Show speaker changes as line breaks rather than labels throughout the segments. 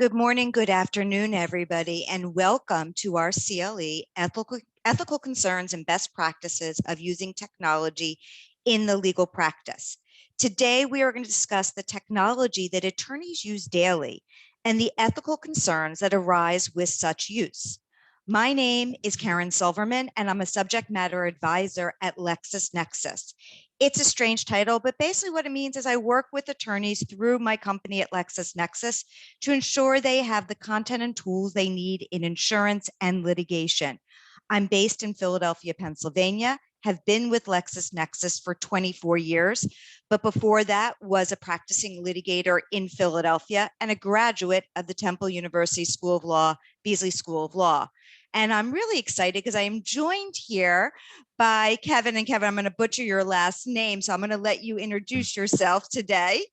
Good morning, good afternoon, everybody, and welcome to our CLE, Ethical Concerns and Best Practices of Using Technology in the Legal Practice. Today, we are going to discuss the technology that attorneys use daily and the ethical concerns that arise with such use. My name is Caren Silverman, and I'm a subject matter advisor at LexisNexis. It's a strange title, but basically what it means is I work with attorneys through my company at LexisNexis to ensure they have the content and tools they need in insurance and litigation. I'm based in Philadelphia, Pennsylvania, have been with LexisNexis for 24 years, but before that was a practicing litigator in Philadelphia and a graduate of the Temple University School of Law, Beasley School of Law. And I'm really excited because I am joined here by Kevin. And Kevin, I'm going to butcher your last name, so I'm going to let you introduce yourself today.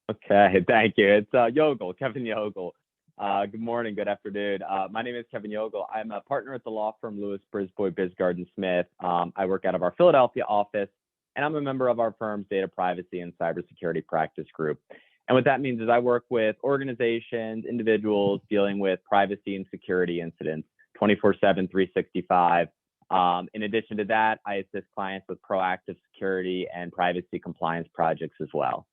Okay, thank you. It's YOEGEL, Kevin YOEGEL. Good morning, good afternoon. My name is Kevin YOEGEL. I'm a partner at the law firm Lewis, Brisbois, Bisgard & Smith. I work out of our Philadelphia office, and I'm a member of our firm's data privacy and cybersecurity practice group. And what that means is I work with organizations, individuals dealing with privacy and security incidents 24/7, 365. In addition to that, I assist clients with proactive security and privacy compliance projects as well.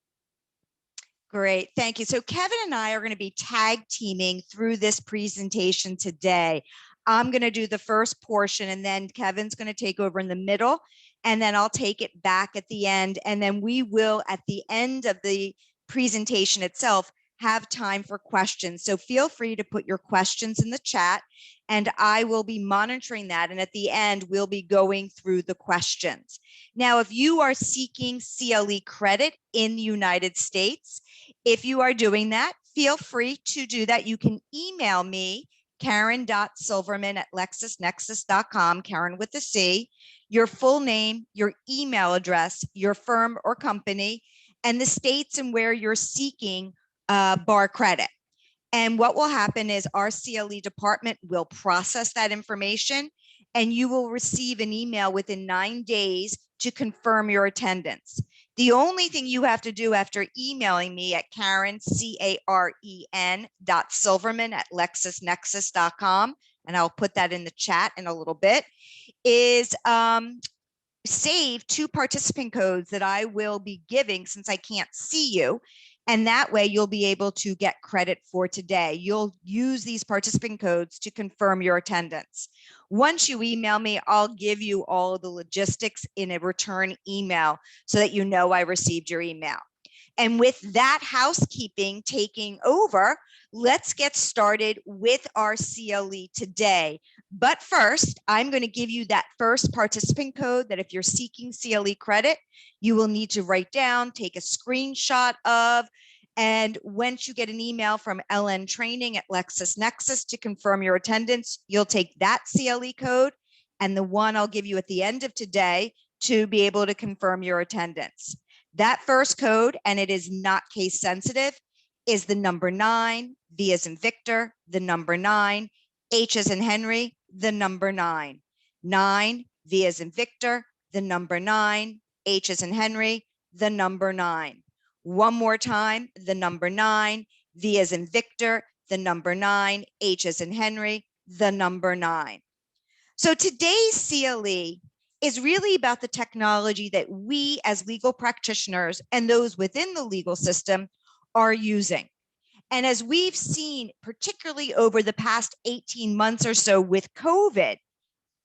Great, thank you. So Kevin and I are going to be tag teaming through this presentation today. I'm going to do the first portion, and then Kevin's going to take over in the middle, and then I'll take it back at the end. And then we will, at the end of the presentation itself, have time for questions. So feel free to put your questions in the chat, and I will be monitoring that. And at the end, we'll be going through the questions. Now, if you are seeking CLE credit in the United States, if you are doing that, feel free to do that. You can email me, Caren.silverman@lexisnexis.com, Caren with a C, your full name, your email address, your firm or company, and the states and where you're seeking bar credit. And what will happen is our CLE department will process that information, and you will receive an email within 9 days to confirm your attendance. The only thing you have to do after emailing me at Caren, Caren.silverman@lexisnexis.com, and I'll put that in the chat in a little bit, is save 2 participant codes that I will be giving since I can't see you. And that way you'll be able to get credit for today. You'll use these participant codes to confirm your attendance. Once you email me, I'll give you all of the logistics in a return email so that you know I received your email. And with that housekeeping taking over, let's get started with our CLE today. But first, I'm going to give you that first participant code that if you're seeking CLE credit, you will need to write down, take a screenshot of, and once you get an email from LN Training at LexisNexis to confirm your attendance, you'll take that CLE code and the one I'll give you at the end of today to be able to confirm your attendance. That first code, and it is not case sensitive, is the number 9, V as in Victor, the number 9, H as in Henry, the number 9. 9, V as in Victor, the number 9, H as in Henry, the number 9. One more time, the number 9, V as in Victor, the number 9, H as in Henry, the number 9. So today's CLE is really about the technology that we as legal practitioners and those within the legal system are using. And as we've seen, particularly over the past 18 months or so with COVID,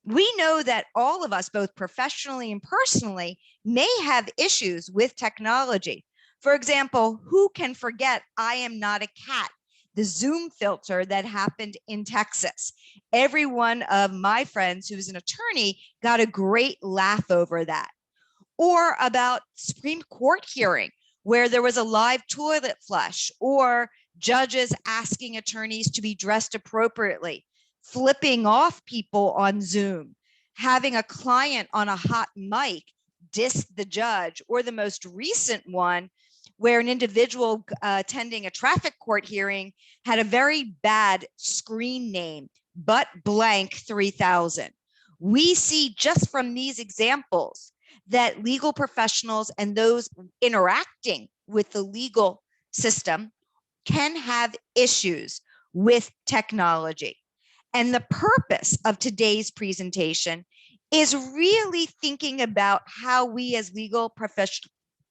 we know that all of us, both professionally and personally, may have issues with technology. For example, who can forget I am not a cat? The Zoom filter that happened in Texas. Every one of my friends who's an attorney got a great laugh over that. Or about Supreme Court hearing where there was a live toilet flush, or judges asking attorneys to be dressed appropriately, flipping off people on Zoom, having a client on a hot mic diss the judge, or the most recent one where an individual attending a traffic court hearing had a very bad screen name, but blank 3000. We see just from these examples that legal professionals and those interacting with the legal system can have issues with technology. And the purpose of today's presentation is really thinking about how we as legal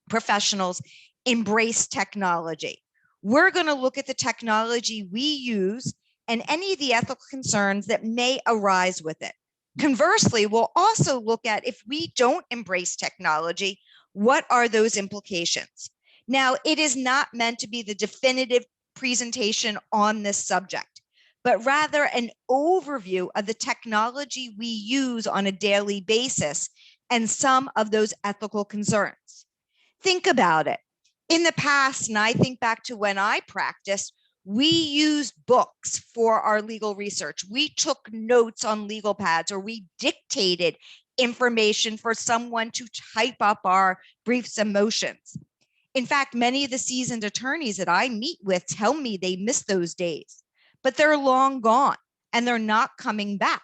professionals embrace technology. We're going to look at the technology we use and any of the ethical concerns that may arise with it. Conversely, we'll also look at if we don't embrace technology, what are those implications? Now, it is not meant to be the definitive presentation on this subject, but rather an overview of the technology we use on a daily basis and some of those ethical concerns. Think about it. In the past, and I think back to when I practiced, we used books for our legal research. We took notes on legal pads, or we dictated information for someone to type up our briefs and motions. In fact, many of the seasoned attorneys that I meet with tell me they miss those days, but they're long gone and they're not coming back.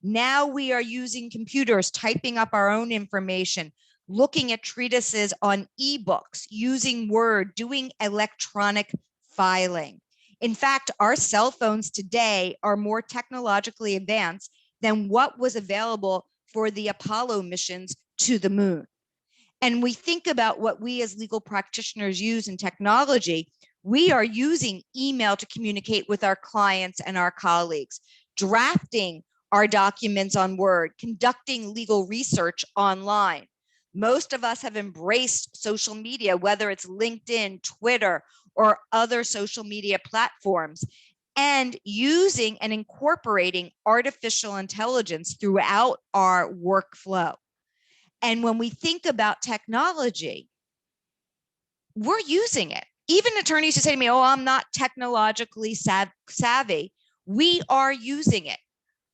Now we are using computers, typing up our own information, looking at treatises on ebooks, using Word, doing electronic filing. In fact, our cell phones today are more technologically advanced than what was available for the Apollo missions to the moon. And we think about what we as legal practitioners use in technology. We are using email to communicate with our clients and our colleagues, drafting our documents on Word, conducting legal research online. Most of us have embraced social media, whether it's LinkedIn, Twitter, or other social media platforms, and using and incorporating artificial intelligence throughout our workflow. And when we think about technology, we're using it. Even attorneys who say to me, oh, I'm not technologically savvy, we are using it.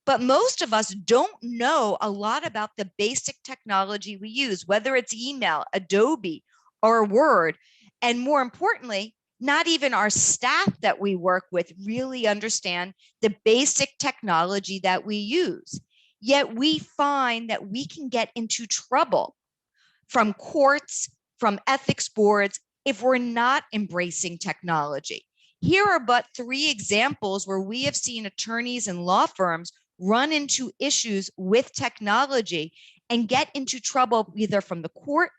But most of us don't know a lot about the basic technology we use, whether it's email, Adobe, or Word. And more importantly, not even our staff that we work with really understand the basic technology that we use. Yet we find that we can get into trouble from courts, from ethics boards, if we're not embracing technology. Here are but 3 examples where we have seen attorneys and law firms run into issues with technology and get into trouble either from the court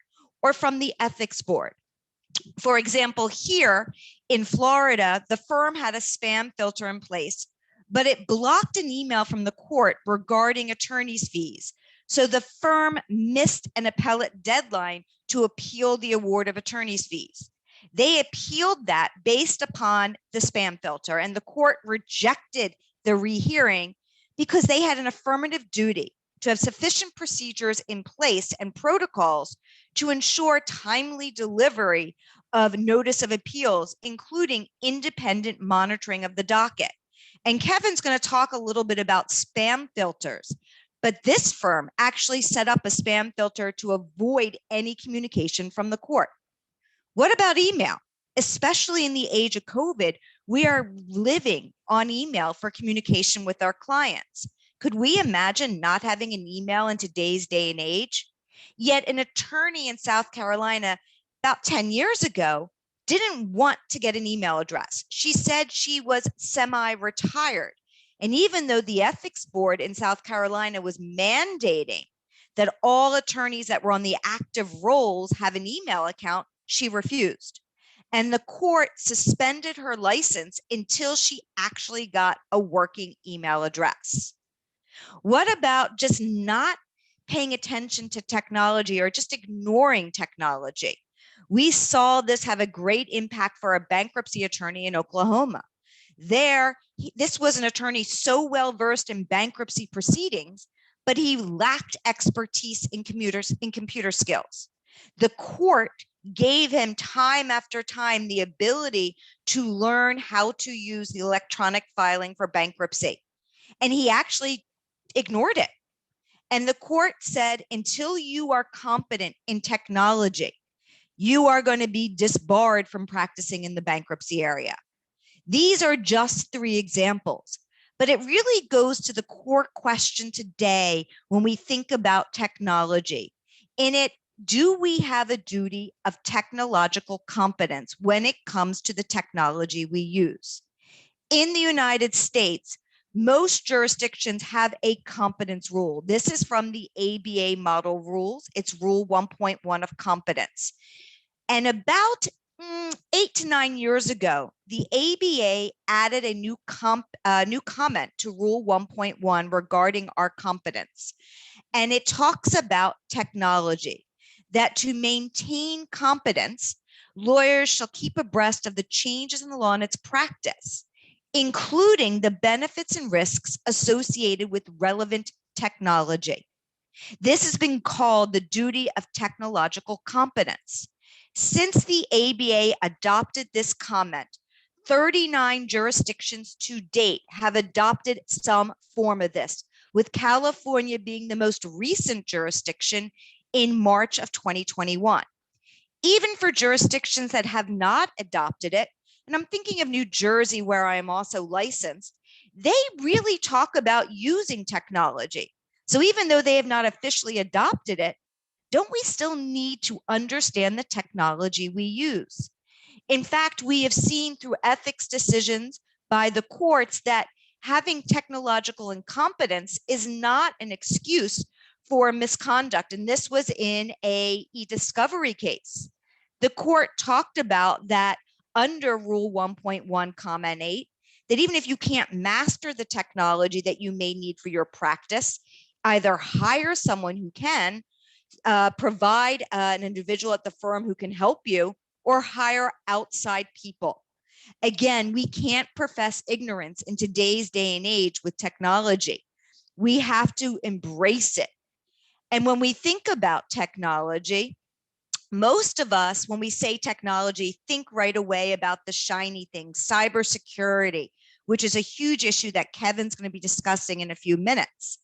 or from the ethics board. For example, here in Florida, the firm had a spam filter in place, but it blocked an email from the court regarding attorney's fees. So the firm missed an appellate deadline to appeal the award of attorney's fees. They appealed that based upon the spam filter, and the court rejected the rehearing because they had an affirmative duty to have sufficient procedures in place and protocols to ensure timely delivery of notice of appeals, including independent monitoring of the docket. And Kevin's going to talk a little bit about spam filters, but this firm actually set up a spam filter to avoid any communication from the court. What about email? Especially in the age of COVID, we are living on email for communication with our clients. Could we imagine not having an email in today's day and age? Yet an attorney in South Carolina about 10 years ago didn't want to get an email address. She said she was semi-retired. And even though the ethics board in South Carolina was mandating that all attorneys that were on the active rolls have an email account, she refused. And the court suspended her license until she actually got a working email address. What about just not paying attention to technology or just ignoring technology? We saw this have a great impact for a bankruptcy attorney in Oklahoma. This was an attorney so well versed in bankruptcy proceedings, but he lacked expertise in computer skills. The court gave him time after time the ability to learn how to use the electronic filing for bankruptcy. And he actually ignored it. And the court said, until you are competent in technology, you are going to be disbarred from practicing in the bankruptcy area. These are just 3 examples, but it really goes to the core question today when we think about technology. And it do we have a duty of technological competence when it comes to the technology we use? In the United States, most jurisdictions have a competence rule. This is from the ABA model rules. It's rule 1.1 of competence. And about 8 to 9 years ago, the ABA added a new comment to rule 1.1 regarding our competence. And it talks about technology, that to maintain competence, lawyers shall keep abreast of the changes in the law and its practice, including the benefits and risks associated with relevant technology. This has been called the duty of technological competence. Since the ABA adopted this comment, 39 jurisdictions to date have adopted some form of this, with California being the most recent jurisdiction in March of 2021. Even for jurisdictions that have not adopted it, and I'm thinking of New Jersey, where I am also licensed, they really talk about using technology. So even though they have not officially adopted it, don't we still need to understand the technology we use? In fact, we have seen through ethics decisions by the courts that having technological incompetence is not an excuse for misconduct. And this was in a e-discovery case. The court talked about that under Rule 1.1, comment 8, that even if you can't master the technology that you may need for your practice, either hire someone who can, provide an individual at the firm who can help you, or hire outside people. Again, we can't profess ignorance in today's day and age with technology. We have to embrace it. And when we think about technology, most of us, when we say technology, think right away about the shiny things, cybersecurity, which is a huge issue that Kevin's going to be discussing in a few minutes.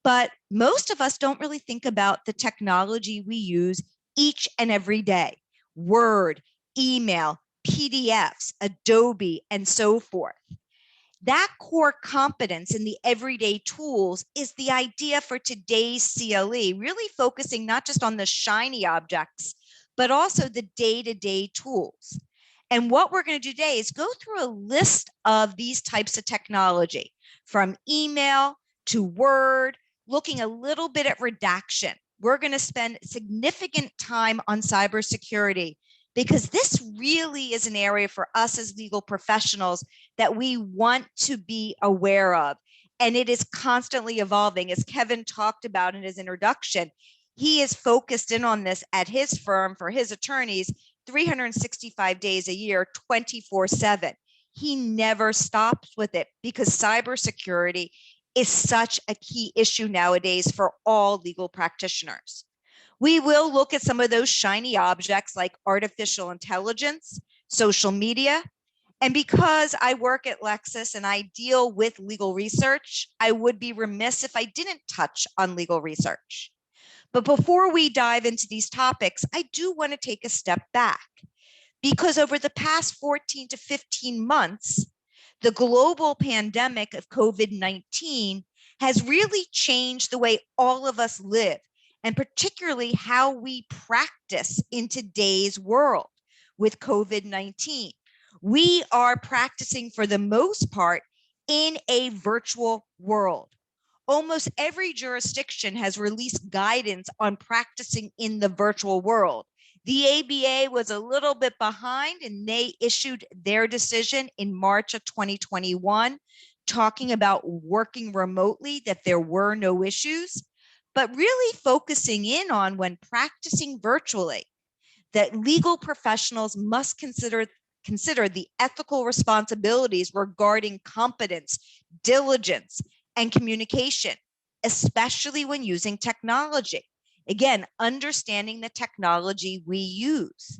But most of us don't really think about the technology we use each and every day. Word, email, PDFs, Adobe, and so forth. That core competence in the everyday tools is the idea for today's CLE, really focusing not just on the shiny objects, but also the day-to-day tools. And what we're going to do today is go through a list of these types of technology, from email to Word, looking a little bit at redaction. We're going to spend significant time on cybersecurity, because this really is an area for us as legal professionals that we want to be aware of. And it is constantly evolving. As Kevin talked about in his introduction, he is focused in on this at his firm for his attorneys 365 days a year, 24/7. He never stops with it, because cybersecurity is such a key issue nowadays for all legal practitioners. We will look at some of those shiny objects like artificial intelligence, social media, and because I work at Lexis and I deal with legal research, I would be remiss if I didn't touch on legal research. But before we dive into these topics, I do want to take a step back, because over the past 14 to 15 months, the global pandemic of COVID-19 has really changed the way all of us live, and particularly how we practice in today's world with COVID-19. We are practicing, for the most part, in a virtual world. Almost every jurisdiction has released guidance on practicing in the virtual world. The ABA was a little bit behind, and they issued their decision in March of 2021, talking about working remotely, that there were no issues, but really focusing in on, when practicing virtually, that legal professionals must consider the ethical responsibilities regarding competence, diligence, and communication, especially when using technology. Again, understanding the technology we use.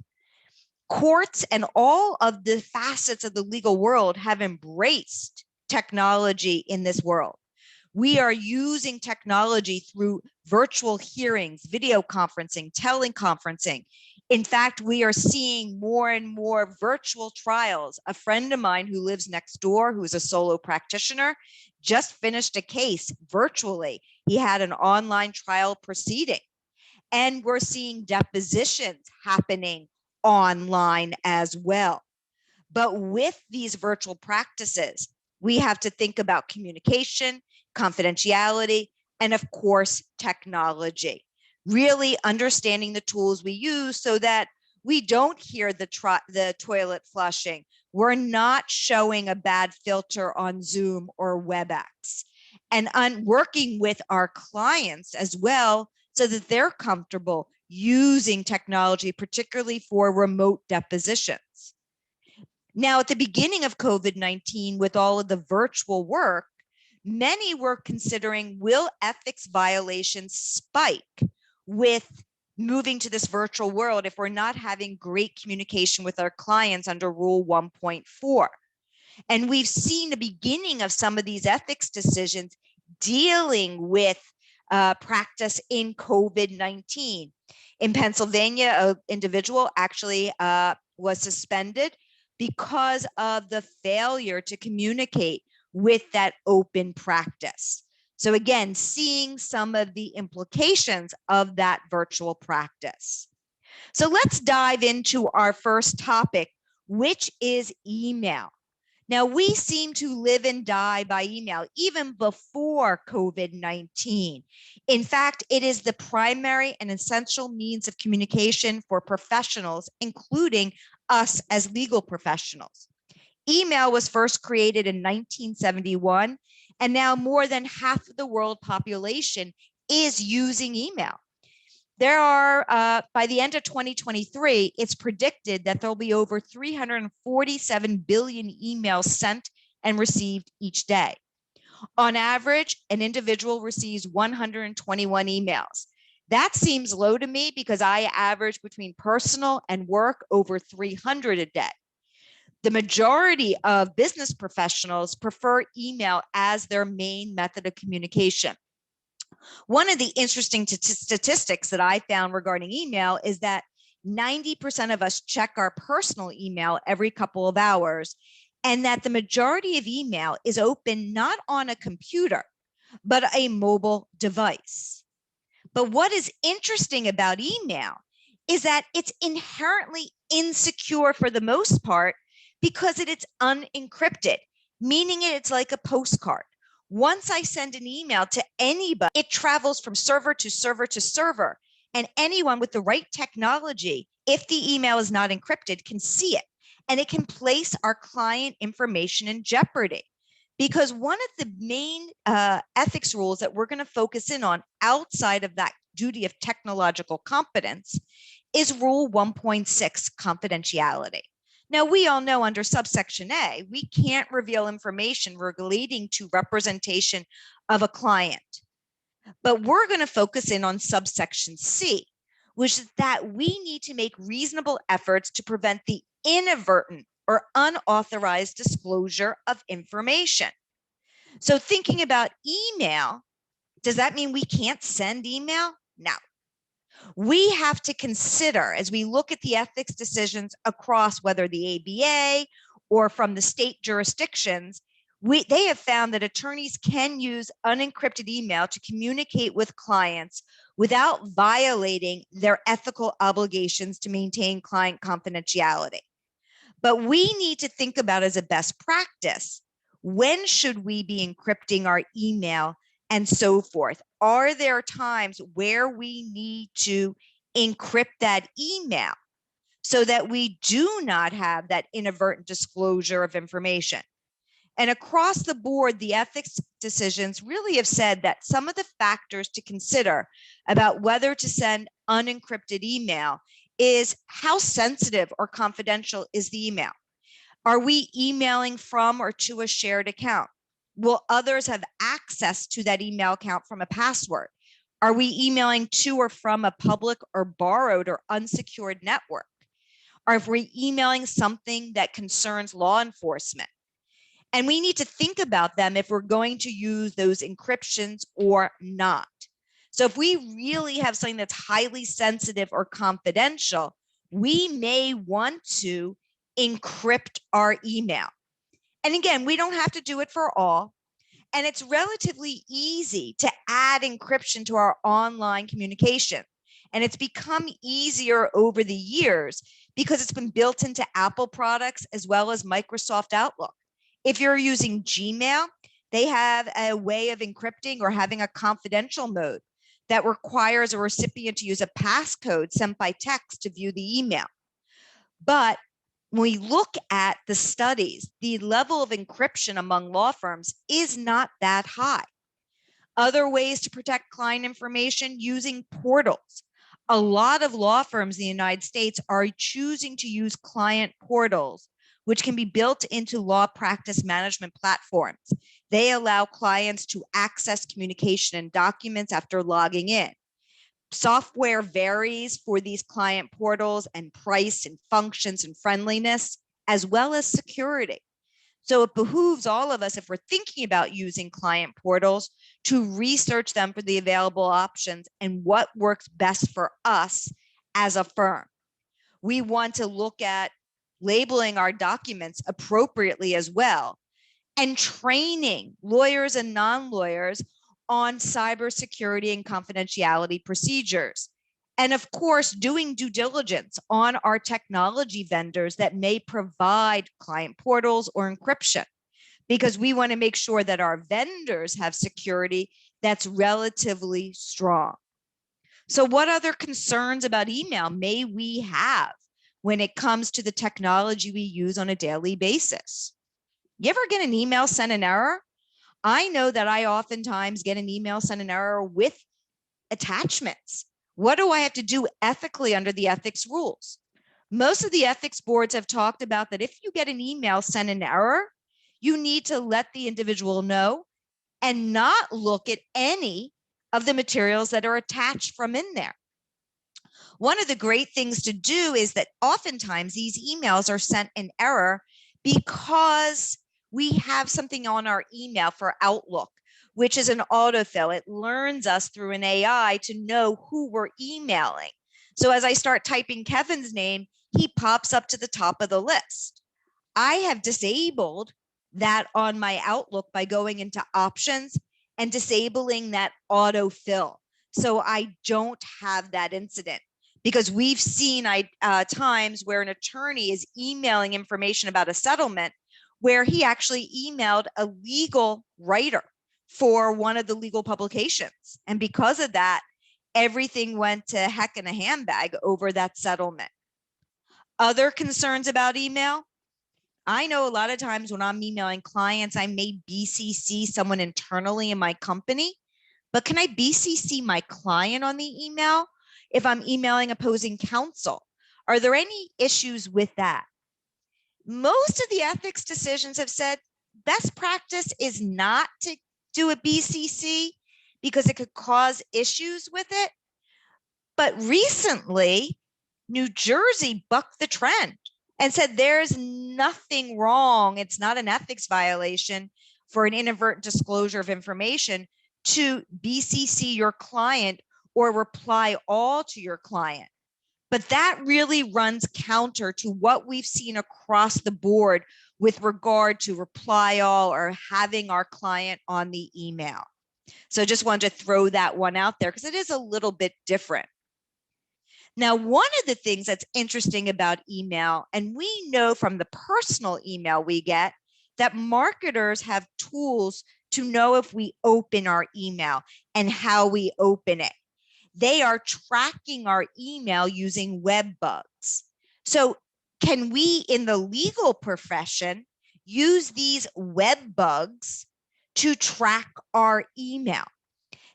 Courts and all of the facets of the legal world have embraced technology in this world. We are using technology through virtual hearings, video conferencing, teleconferencing. In fact, we are seeing more and more virtual trials. A friend of mine who lives next door, who is a solo practitioner, just finished a case virtually. He had an online trial proceeding. And we're seeing depositions happening online as well. But with these virtual practices, we have to think about communication, confidentiality, and of course, technology. Really understanding the tools we use so that we don't hear the toilet flushing. We're not showing a bad filter on Zoom or WebEx. And working with our clients as well so that they're comfortable using technology, particularly for remote depositions. Now, at the beginning of COVID-19, with all of the virtual work, many were considering, will ethics violations spike with moving to this virtual world if we're not having great communication with our clients under Rule 1.4? And we've seen the beginning of some of these ethics decisions dealing with practice in COVID-19. In Pennsylvania, an individual actually was suspended because of the failure to communicate with that open practice. So again, seeing some of the implications of that virtual practice. So let's dive into our first topic, which is email. Now, we seem to live and die by email even before COVID-19. In fact, it is the primary and essential means of communication for professionals, including us as legal professionals. Email was first created in 1971, and now more than half of the world population is using email. There are, by the end of 2023, it's predicted that there'll be over 347 billion emails sent and received each day. On average, an individual receives 121 emails. That seems low to me because I average between personal and work over 300 a day. The majority of business professionals prefer email as their main method of communication. One of the interesting statistics that I found regarding email is that 90% of us check our personal email every couple of hours, and that the majority of email is open not on a computer, but a mobile device. But what is interesting about email is that it's inherently insecure for the most part because it's unencrypted, meaning it's like a postcard. Once I send an email to anybody, it travels from server to server to server, and anyone with the right technology, if the email is not encrypted, can see it, and it can place our client information in jeopardy. Because one of the main ethics rules that we're going to focus in on outside of that duty of technological competence is Rule 1.6, confidentiality. Now, we all know under subsection A, we can't reveal information relating to representation of a client. But we're going to focus in on subsection C, which is that we need to make reasonable efforts to prevent the inadvertent or unauthorized disclosure of information. So thinking about email, does that mean we can't send email? No. We have to consider, as we look at the ethics decisions across whether the ABA or from the state jurisdictions, they have found that attorneys can use unencrypted email to communicate with clients without violating their ethical obligations to maintain client confidentiality. But we need to think about as a best practice, when should we be encrypting our email and so forth? Are there times where we need to encrypt that email so that we do not have that inadvertent disclosure of information? And across the board, the ethics decisions really have said that some of the factors to consider about whether to send unencrypted email is how sensitive or confidential is the email? Are we emailing from or to a shared account? Will others have access to that email account from a password? Are we emailing to or from a public or borrowed or unsecured network? Are we emailing something that concerns law enforcement? And we need to think about them if we're going to use those encryptions or not. So if we really have something that's highly sensitive or confidential, we may want to encrypt our email. And again, we don't have to do it for all. And it's relatively easy to add encryption to our online communication. And it's become easier over the years because it's been built into Apple products as well as Microsoft Outlook. If you're using Gmail, they have a way of encrypting or having a confidential mode that requires a recipient to use a passcode sent by text to view the email. But when we look at the studies, the level of encryption among law firms is not that high. Other ways to protect client information using portals. A lot of law firms in the United States are choosing to use client portals, which can be built into law practice management platforms. They allow clients to access communication and documents after logging in. Software varies for these client portals and price and functions and friendliness, as well as security. So it behooves all of us, if we're thinking about using client portals, to research them for the available options and what works best for us as a firm. We want to look at labeling our documents appropriately as well, and training lawyers and non-lawyers on cybersecurity and confidentiality procedures. And of course, doing due diligence on our technology vendors that may provide client portals or encryption, because we want to make sure that our vendors have security that's relatively strong. So what other concerns about email may we have when it comes to the technology we use on a daily basis? You ever get an email sent in error? I know that I oftentimes get an email sent in error with attachments. What do I have to do ethically under the ethics rules? Most of the ethics boards have talked about that if you get an email sent in error, you need to let the individual know and not look at any of the materials that are attached from in there. One of the great things to do is that oftentimes these emails are sent in error because we have something on our email for Outlook, which is an autofill. It learns us through an AI to know who we're emailing. So as I start typing Kevin's name, he pops up to the top of the list. I have disabled that on my Outlook by going into options and disabling that autofill, so I don't have that incident. Because we've seen times where an attorney is emailing information about a settlement where he actually emailed a legal writer for one of the legal publications. And because of that, everything went to heck in a handbag over that settlement. Other concerns about email? I know a lot of times when I'm emailing clients, I may BCC someone internally in my company, but can I BCC my client on the email if I'm emailing opposing counsel? Are there any issues with that? Most of the ethics decisions have said best practice is not to do a BCC because it could cause issues with it. But recently, New Jersey bucked the trend and said there's nothing wrong. It's not an ethics violation for an inadvertent disclosure of information to BCC your client or reply all to your client. But that really runs counter to what we've seen across the board with regard to reply all or having our client on the email. So just wanted to throw that one out there because it is a little bit different. Now, one of the things that's interesting about email, and we know from the personal email we get, that marketers have tools to know if we open our email and how we open it. They are tracking our email using web bugs. So can we in the legal profession use these web bugs to track our email?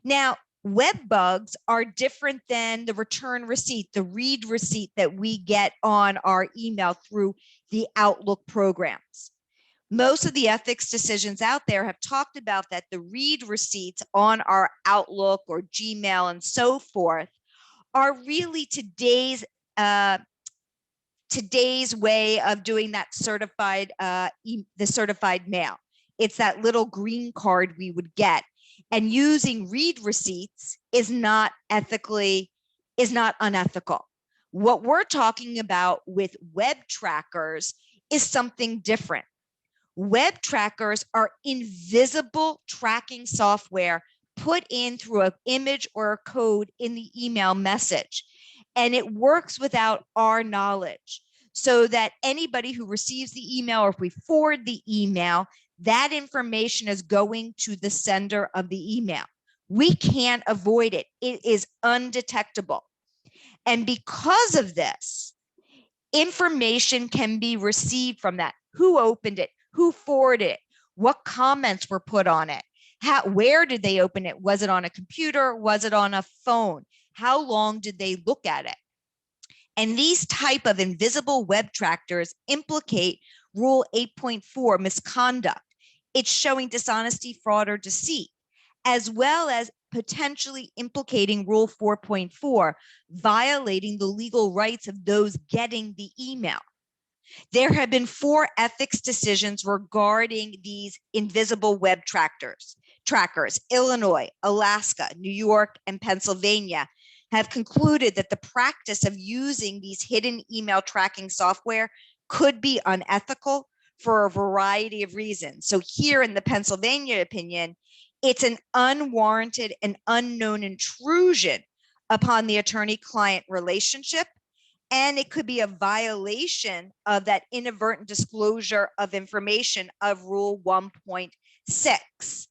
Now, web bugs are different than the return receipt, the read receipt that we get on our email through the Outlook programs. Most of the ethics decisions out there have talked about that the read receipts on our Outlook or Gmail and so forth are really today's way of doing that certified, the certified mail. It's that little green card we would get. And using read receipts is not unethical. What we're talking about with web trackers is something different. Web trackers are invisible tracking software put in through an image or a code in the email message. And it works without our knowledge, so that anybody who receives the email, or if we forward the email, that information is going to the sender of the email. We can't avoid it. It is undetectable. And because of this, information can be received from that. Who opened it? Who forwarded it? What comments were put on it? Where did they open it? Was it on a computer? Was it on a phone? How long did they look at it? And these type of invisible web trackers implicate Rule 8.4 misconduct. It's showing dishonesty, fraud, or deceit, as well as potentially implicating Rule 4.4, violating the legal rights of those getting the email. There have been 4 ethics decisions regarding these invisible web trackers. Illinois, Alaska, New York, and Pennsylvania have concluded that the practice of using these hidden email tracking software could be unethical for a variety of reasons. So here in the Pennsylvania opinion, it's an unwarranted and unknown intrusion upon the attorney-client relationship, and it could be a violation of that inadvertent disclosure of information of Rule 1.6.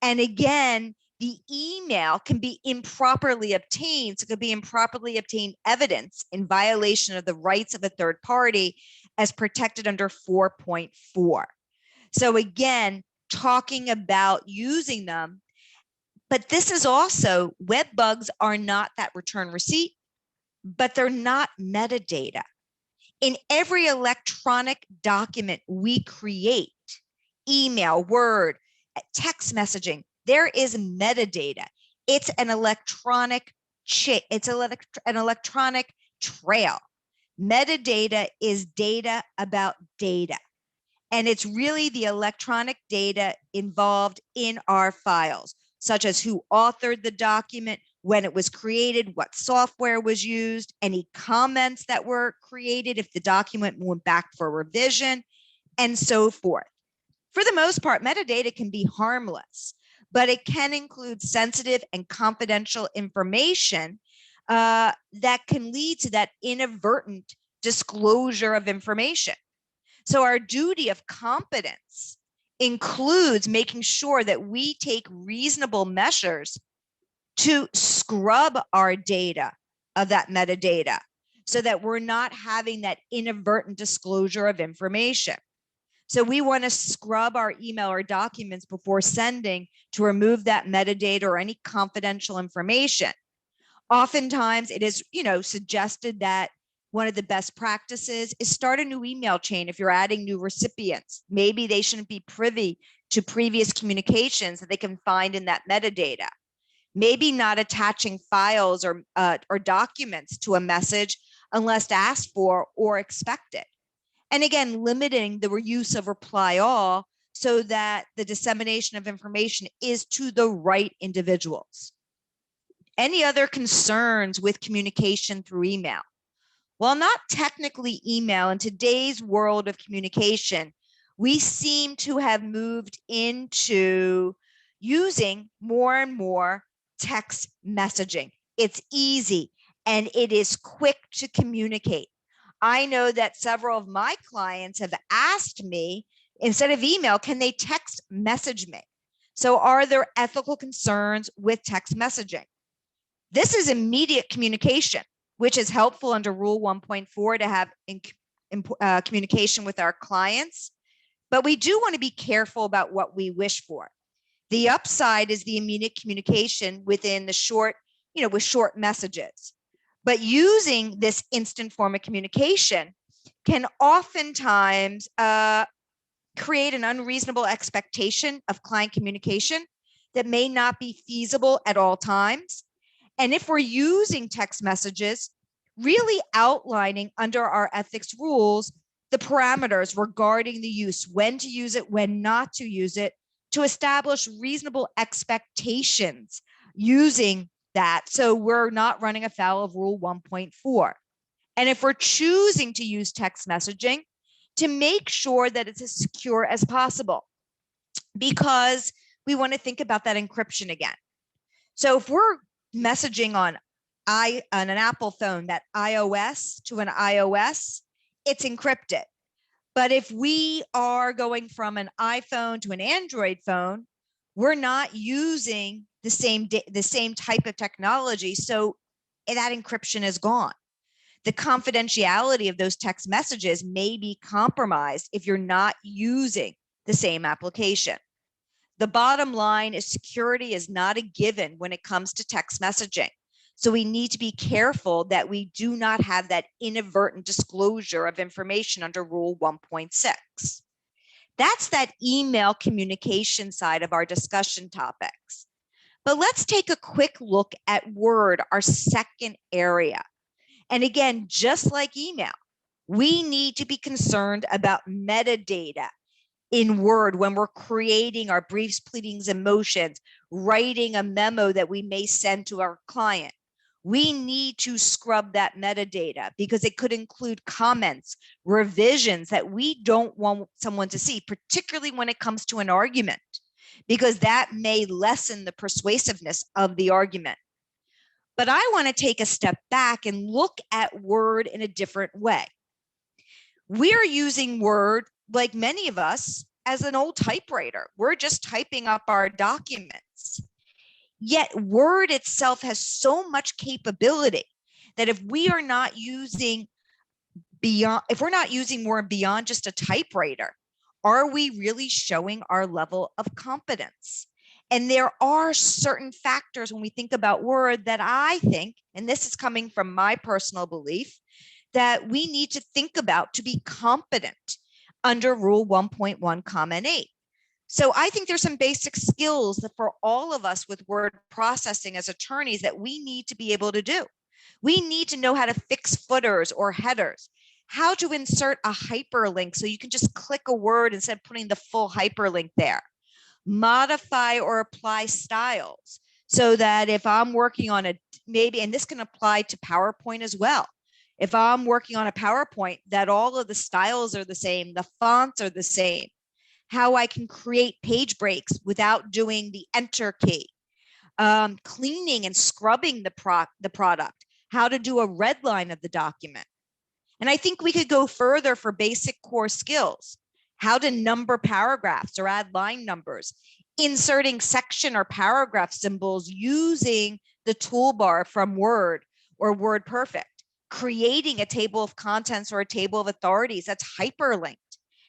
And again, the email can be improperly obtained. So it could be improperly obtained evidence in violation of the rights of a third party as protected under 4.4. So again, talking about using them, but this is also, web bugs are not that return receipt, but they're not metadata. In every electronic document we create, email, Word, text messaging, there is metadata. It's an electronic an electronic trail. Metadata is data about data. And it's really the electronic data involved in our files, such as who authored the document, when it was created, what software was used, any comments that were created if the document went back for revision, and so forth. For the most part, metadata can be harmless, but it can include sensitive and confidential information that can lead to that inadvertent disclosure of information. So our duty of competence includes making sure that we take reasonable measures to scrub our data of that metadata so that we're not having that inadvertent disclosure of information. So we want to scrub our email or documents before sending to remove that metadata or any confidential information. Oftentimes it is, suggested that one of the best practices is start a new email chain if you're adding new recipients. Maybe they shouldn't be privy to previous communications that they can find in that metadata. Maybe not attaching files or documents to a message unless asked for or expected. And again, limiting the use of reply all so that the dissemination of information is to the right individuals. Any other concerns with communication through email? While not technically email, in today's world of communication, we seem to have moved into using more and more text messaging. It's easy and it is quick to communicate. I know that several of my clients have asked me, instead of email, can they text message me? So are there ethical concerns with text messaging? This is immediate communication, which is helpful under Rule 1.4 to have communication with our clients. But we do want to be careful about what we wish for. The upside is the immediate communication within the short, with short messages. But using this instant form of communication can oftentimes create an unreasonable expectation of client communication that may not be feasible at all times. And if we're using text messages, really outlining under our ethics rules the parameters regarding the use, when to use it, when not to use it, to establish reasonable expectations using that, so we're not running afoul of Rule 1.4. And if we're choosing to use text messaging, to make sure that it's as secure as possible, because we want to think about that encryption again. So if we're messaging on an Apple phone, that iOS to an iOS, it's encrypted. But if we are going from an iPhone to an Android phone, we're not using the same type of technology. So that encryption is gone. The confidentiality of those text messages may be compromised if you're not using the same application. The bottom line is security is not a given when it comes to text messaging. So we need to be careful that we do not have that inadvertent disclosure of information under Rule 1.6. That's that email communication side of our discussion topics. But let's take a quick look at Word, our second area. And again, just like email, we need to be concerned about metadata in Word when we're creating our briefs, pleadings, and motions, writing a memo that we may send to our client. We need to scrub that metadata because it could include comments, revisions that we don't want someone to see, particularly when it comes to an argument, because that may lessen the persuasiveness of the argument. But I want to take a step back and look at Word in a different way. We're using Word, like many of us, as an old typewriter. We're just typing up our documents. Yet Word itself has so much capability that if we are not using Word beyond just a typewriter, are we really showing our level of competence? And there are certain factors when we think about Word that I think, and this is coming from my personal belief, that we need to think about to be competent under Rule 1.1, Comment 8. So I think there's some basic skills that for all of us with word processing as attorneys that we need to be able to do. We need to know how to fix footers or headers, how to insert a hyperlink so you can just click a word instead of putting the full hyperlink there. Modify or apply styles so that if I'm working on maybe, and this can apply to PowerPoint as well. If I'm working on a PowerPoint, that all of the styles are the same, the fonts are the same, how I can create page breaks without doing the enter key, cleaning and scrubbing the product, how to do a red line of the document. And I think we could go further for basic core skills, how to number paragraphs or add line numbers, inserting section or paragraph symbols using the toolbar from Word or WordPerfect, creating a table of contents or a table of authorities that's hyperlinked,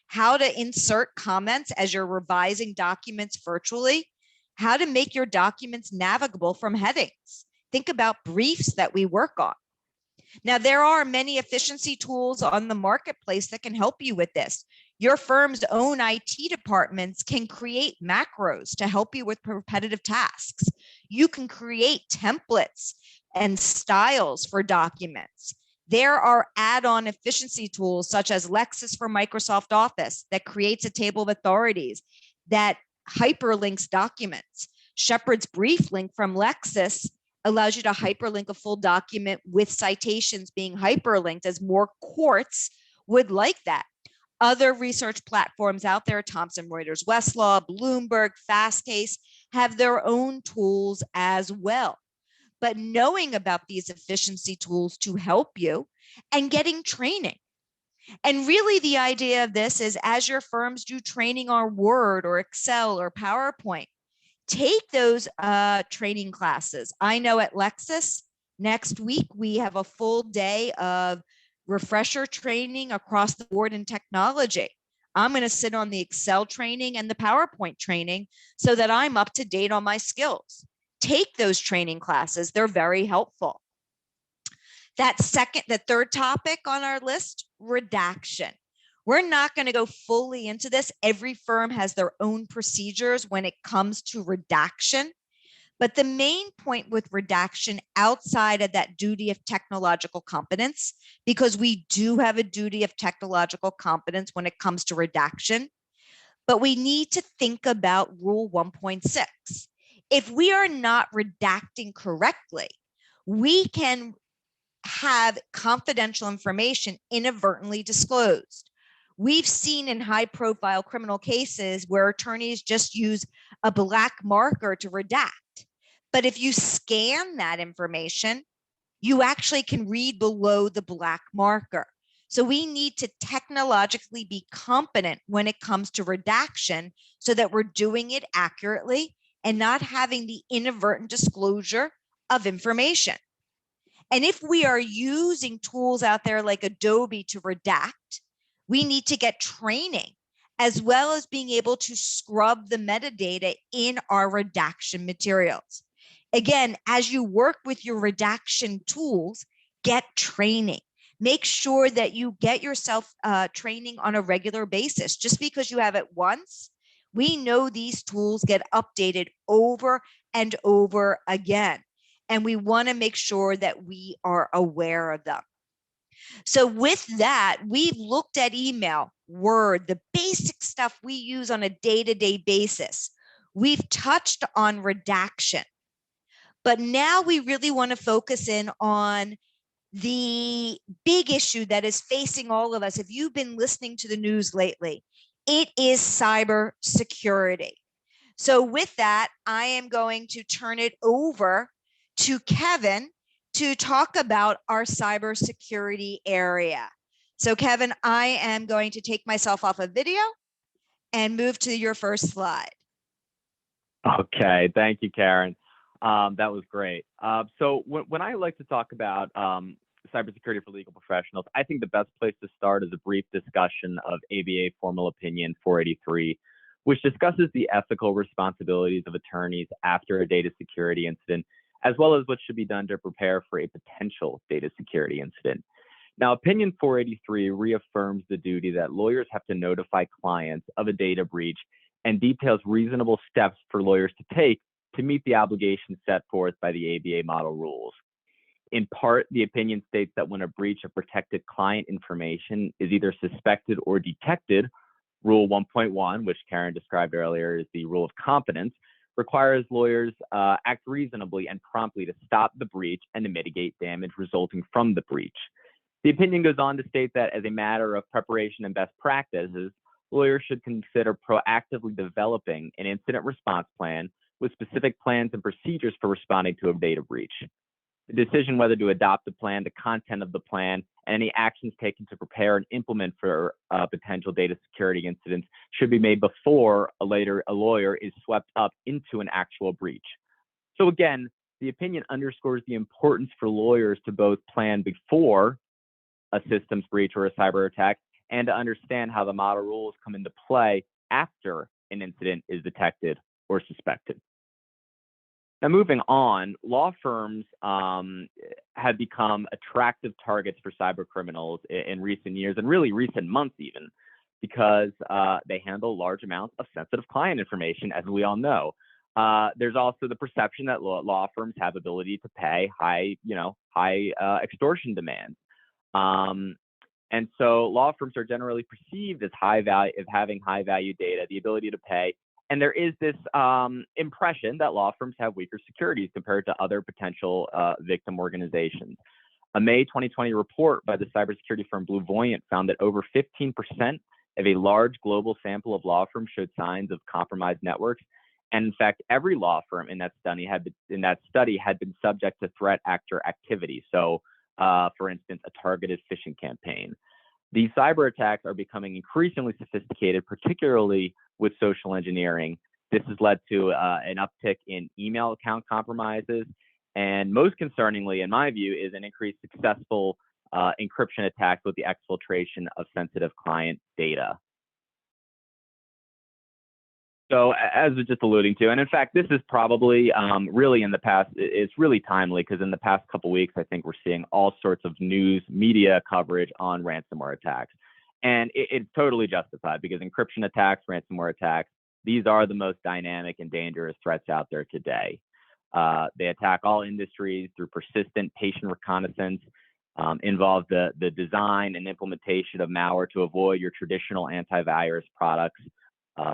how to insert comments as you're revising documents virtually, how to make your documents navigable from headings. Think about briefs that we work on. Now, there are many efficiency tools on the marketplace that can help you with this. Your firm's own IT departments can create macros to help you with repetitive tasks. You can create templates and styles for documents. There are add-on efficiency tools such as Lexis for Microsoft Office that creates a table of authorities that hyperlinks documents. Shepard's Brief Link from Lexis allows you to hyperlink a full document with citations being hyperlinked, as more courts would like that. Other research platforms out there, Thomson Reuters, Westlaw, Bloomberg, Fastcase, have their own tools as well. But knowing about these efficiency tools to help you and getting training. And really the idea of this is as your firms do training on Word or Excel or PowerPoint, take those training classes. I know at Lexis, next week, we have a full day of refresher training across the board in technology. I'm going to sit on the Excel training and the PowerPoint training so that I'm up to date on my skills. Take those training classes. They're very helpful. The third topic on our list, redaction. We're not going to go fully into this. Every firm has their own procedures when it comes to redaction. But the main point with redaction outside of that duty of technological competence, because we do have a duty of technological competence when it comes to redaction, but we need to think about Rule 1.6. If we are not redacting correctly, we can have confidential information inadvertently disclosed. We've seen in high-profile criminal cases where attorneys just use a black marker to redact. But if you scan that information, you actually can read below the black marker. So we need to technologically be competent when it comes to redaction so that we're doing it accurately and not having the inadvertent disclosure of information. And if we are using tools out there like Adobe to redact, we need to get training as well as being able to scrub the metadata in our redaction materials. Again, as you work with your redaction tools, get training. Make sure that you get yourself training on a regular basis. Just because you have it once, we know these tools get updated over and over again. And we want to make sure that we are aware of them. So with that, we've looked at email, Word, the basic stuff we use on a day-to-day basis. We've touched on redaction, but now we really want to focus in on the big issue that is facing all of us. If you've been listening to the news lately, it is cyber security. So with that, I am going to turn it over to Kevin to talk about our cybersecurity area. So Kevin, I am going to take myself off of video and move to your first slide.
Okay, thank you, Caren. That was great. So when I like to talk about cybersecurity for legal professionals, I think the best place to start is a brief discussion of ABA Formal Opinion 483, which discusses the ethical responsibilities of attorneys after a data security incident, as well as what should be done to prepare for a potential data security incident. Now, Opinion 483 reaffirms the duty that lawyers have to notify clients of a data breach and details reasonable steps for lawyers to take to meet the obligations set forth by the ABA model rules. In part, the opinion states that when a breach of protected client information is either suspected or detected, Rule 1.1, which Caren described earlier is the rule of competence, requires lawyers act reasonably and promptly to stop the breach and to mitigate damage resulting from the breach. The opinion goes on to state that as a matter of preparation and best practices, lawyers should consider proactively developing an incident response plan with specific plans and procedures for responding to a data breach. The decision whether to adopt the plan, the content of the plan, and any actions taken to prepare and implement for potential data security incidents should be made before a lawyer is swept up into an actual breach. So again, the opinion underscores the importance for lawyers to both plan before a systems breach or a cyber attack and to understand how the model rules come into play after an incident is detected or suspected. Now, moving on, law firms have become attractive targets for cyber criminals in recent years and really recent months even, because they handle large amounts of sensitive client information, as we all know. There's also the perception that law firms have ability to pay high extortion demands. And so law firms are generally perceived as having high value data, the ability to pay. And there is this impression that law firms have weaker securities compared to other potential victim organizations. A May 2020 report by the cybersecurity firm BlueVoyant found that over 15% of a large global sample of law firms showed signs of compromised networks. And in fact, every law firm in that study had been subject to threat actor activity. So, for instance, a targeted phishing campaign. These cyber attacks are becoming increasingly sophisticated, particularly with social engineering. This has led to an uptick in email account compromises. And most concerningly, in my view, is an increased successful encryption attacks with the exfiltration of sensitive client data. So as I was just alluding to, and in fact, this is probably really in the past, it's really timely because in the past couple of weeks, I think we're seeing all sorts of news media coverage on ransomware attacks. And it's totally justified because encryption attacks, ransomware attacks, these are the most dynamic and dangerous threats out there today. They attack all industries through persistent patient reconnaissance, involve the design and implementation of malware to avoid your traditional antivirus products,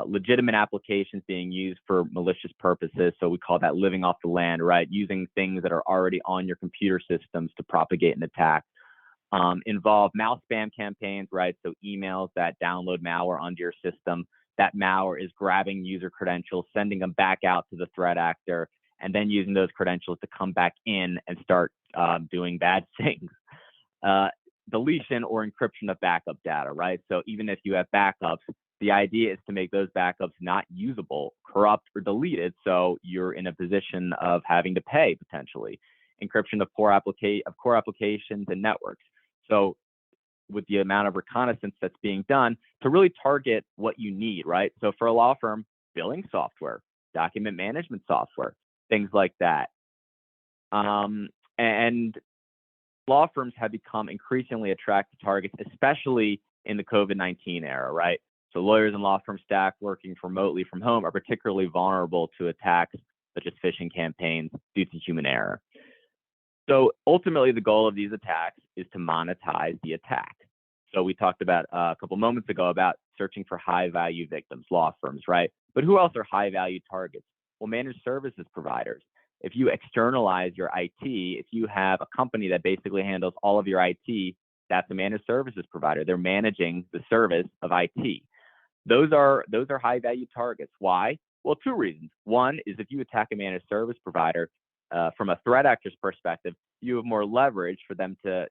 legitimate applications being used for malicious purposes. So we call that living off the land, right? Using things that are already on your computer systems to propagate an attack. Involve mouse spam campaigns, right? So emails that download malware onto your system. That malware is grabbing user credentials, sending them back out to the threat actor, and then using those credentials to come back in and start doing bad things. Deletion or encryption of backup data, right? So even if you have backups, the idea is to make those backups not usable, corrupt, or deleted, so you're in a position of having to pay potentially. Encryption of core applications and networks. So with the amount of reconnaissance that's being done to really target what you need, right? So for a law firm, billing software, document management software, things like that. And law firms have become increasingly attractive targets, especially in the COVID-19 era, right? So lawyers and law firm staff working remotely from home are particularly vulnerable to attacks such as phishing campaigns due to human error. So ultimately, the goal of these attacks is to monetize the attack. So we talked about a couple moments ago about searching for high-value victims, law firms, right? But who else are high-value targets? Well, managed services providers. If you externalize your IT, if you have a company that basically handles all of your IT, that's a managed services provider. They're managing the service of IT. Those are high-value targets. Why? Well, two reasons. One is if you attack a managed service provider, from a threat actor's perspective, you have more leverage for them to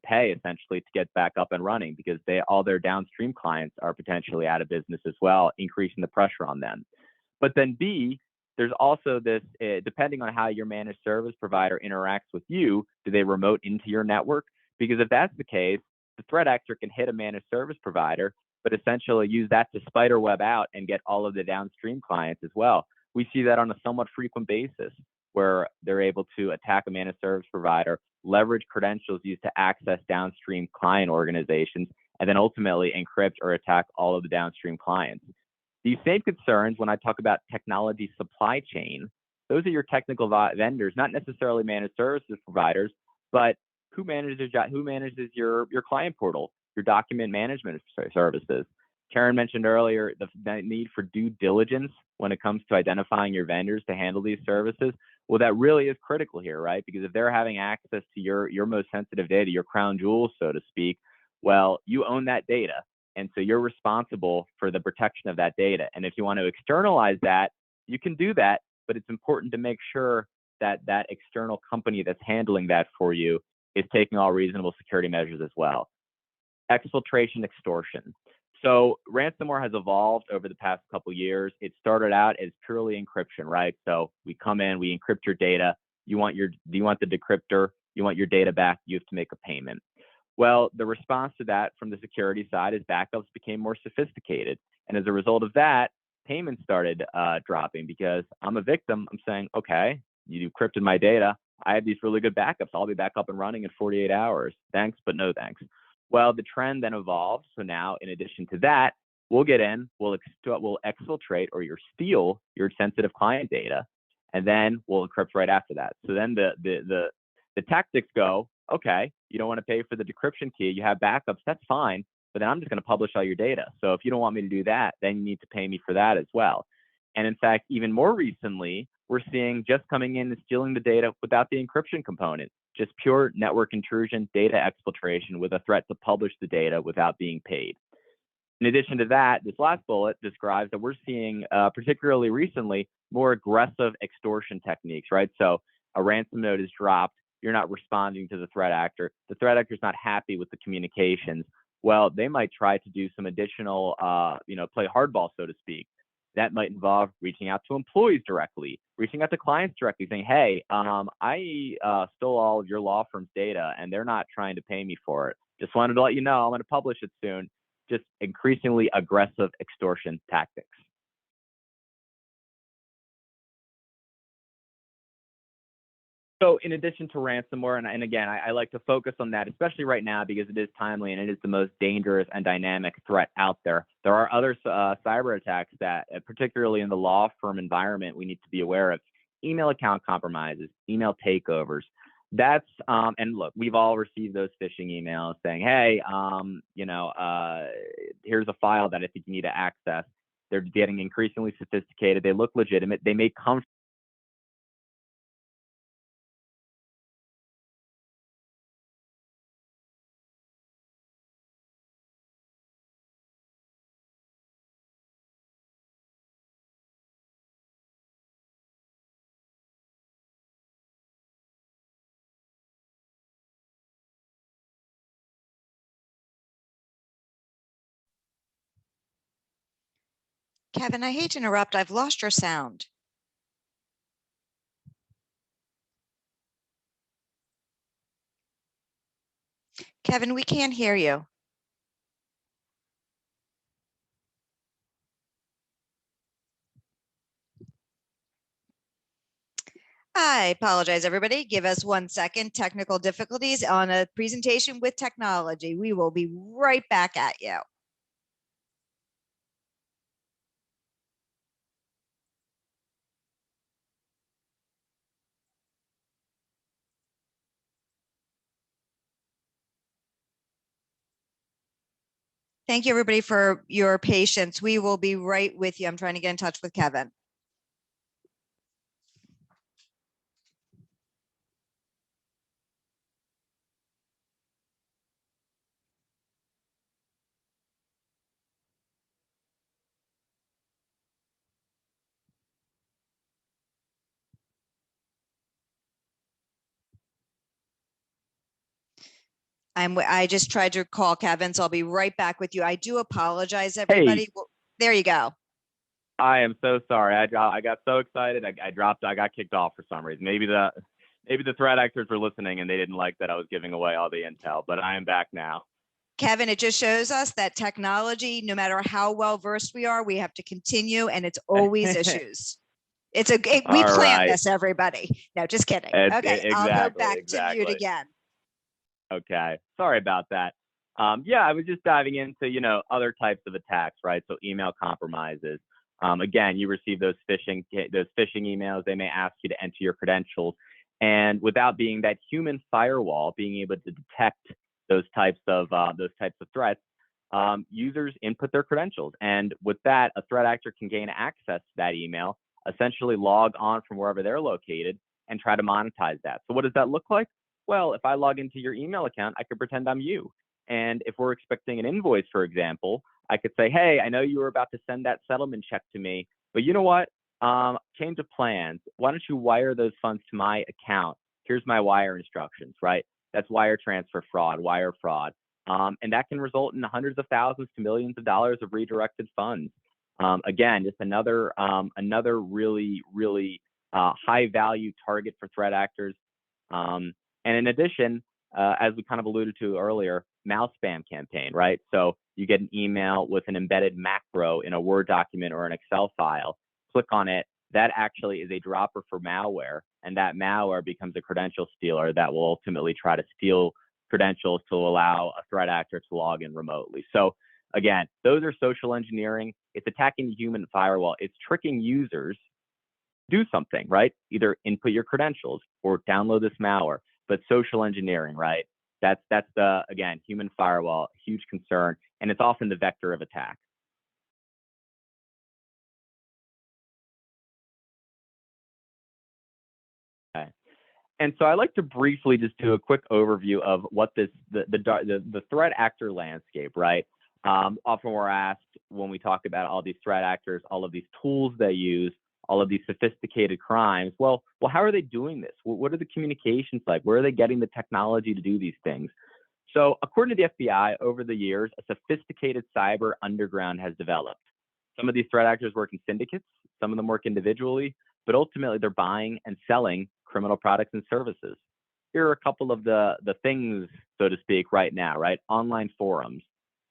pay essentially to get back up and running, because all their downstream clients are potentially out of business as well, increasing the pressure on them. But then B, there's also this, depending on how your managed service provider interacts with you, do they remote into your network? Because if that's the case, the threat actor can hit a managed service provider, but essentially use that to spider web out and get all of the downstream clients as well. We see that on a somewhat frequent basis, where they're able to attack a managed service provider, leverage credentials used to access downstream client organizations, and then ultimately encrypt or attack all of the downstream clients. These same concerns, when I talk about technology supply chain, those are your technical vendors, not necessarily managed services providers, but who manages your client portal, your document management services. Caren mentioned earlier the need for due diligence when it comes to identifying your vendors to handle these services. Well, that really is critical here, right? Because if they're having access to your most sensitive data, your crown jewels, so to speak, well, you own that data. And so you're responsible for the protection of that data. And if you want to externalize that, you can do that, but it's important to make sure that that external company that's handling that for you is taking all reasonable security measures as well. Exfiltration, extortion. So ransomware has evolved over the past couple of years. It started out as purely encryption, right? So we come in, we encrypt your data. You want the decryptor, you want your data back, you have to make a payment. Well, the response to that from the security side is backups became more sophisticated. And as a result of that, payments started dropping, because I'm a victim. I'm saying, okay, you decrypted my data. I have these really good backups. I'll be back up and running in 48 hours. Thanks, but no thanks. Well, the trend then evolved. So now, in addition to that, we'll get in, we'll exfiltrate or steal your sensitive client data, and then we'll encrypt right after that. So then the tactics go, okay, you don't want to pay for the decryption key, you have backups, that's fine, but then I'm just going to publish all your data. So if you don't want me to do that, then you need to pay me for that as well. And in fact, even more recently, we're seeing just coming in and stealing the data without the encryption component, just pure network intrusion, data exfiltration with a threat to publish the data without being paid. In addition to that, this last bullet describes that we're seeing, particularly recently, more aggressive extortion techniques, right? So a ransom note is dropped, you're not responding to the threat actor. The threat actor is not happy with the communications. Well, they might try to do some additional, play hardball, so to speak. That might involve reaching out to employees directly, reaching out to clients directly, saying, hey, I stole all of your law firm's data and they're not trying to pay me for it. Just wanted to let you know I'm going to publish it soon. Just increasingly aggressive extortion tactics. So in addition to ransomware, and again, I like to focus on that, especially right now, because it is timely and it is the most dangerous and dynamic threat out there. There are other cyber attacks that, particularly in the law firm environment, we need to be aware of. Email account compromises, email takeovers. That's, and look, we've all received those phishing emails saying, hey, here's a file that I think you need to access. They're getting increasingly sophisticated. They look legitimate. They may come
Kevin, I hate to interrupt. I've lost your sound. Kevin, we can't hear you. I apologize, everybody. Give us 1 second. Technical difficulties on a presentation with technology. We will be right back at you. Thank you, everybody, for your patience. We will be right with you. I'm trying to get in touch with Kevin. I just tried to call Kevin, so I'll be right back with you. I do apologize, everybody.
Hey.
There you go.
I am so sorry. I got so excited. I got kicked off for some reason. Maybe the threat actors were listening and they didn't like that I was giving away all the intel, but I am back now.
Kevin, it just shows us that technology, no matter how well versed we are, we have to continue, and it's always issues. We planned this, everybody. No, just kidding. Okay, I'll go back to mute again.
Okay, sorry about that. Yeah, I was just diving into other types of attacks, right? So email compromises. Again, you receive those phishing emails. They may ask you to enter your credentials, and without being that human firewall, being able to detect those types of threats, users input their credentials, and with that, a threat actor can gain access to that email, essentially log on from wherever they're located, and try to monetize that. So what does that look like? Well, if I log into your email account, I could pretend I'm you. And if we're expecting an invoice, for example, I could say, hey, I know you were about to send that settlement check to me, but you know what? Change of plans. Why don't you wire those funds to my account? Here's my wire instructions, right? That's wire transfer fraud, wire fraud. And that can result in hundreds of thousands to millions of dollars of redirected funds. Again, just another really, really high value target for threat actors. And in addition, as we kind of alluded to earlier, mouse spam campaign, right? So you get an email with an embedded macro in a Word document or an Excel file, click on it. That actually is a dropper for malware, and that malware becomes a credential stealer that will ultimately try to steal credentials to allow a threat actor to log in remotely. So again, those are social engineering. It's attacking the human firewall. It's tricking users to do something, right? Either input your credentials or download this malware. But social engineering, right? That's the, again, human firewall, huge concern, and it's often the vector of attack. Okay. And so I like to briefly just do a quick overview of what the threat actor landscape, right? Often we're asked when we talk about all these threat actors, all of these tools they use, all of these sophisticated crimes. Well, how are they doing this? What are the communications like? Where are they getting the technology to do these things? So according to the FBI, over the years, a sophisticated cyber underground has developed. Some of these threat actors work in syndicates, some of them work individually, but ultimately they're buying and selling criminal products and services. Here are a couple of the things, so to speak, right now, right? Online forums.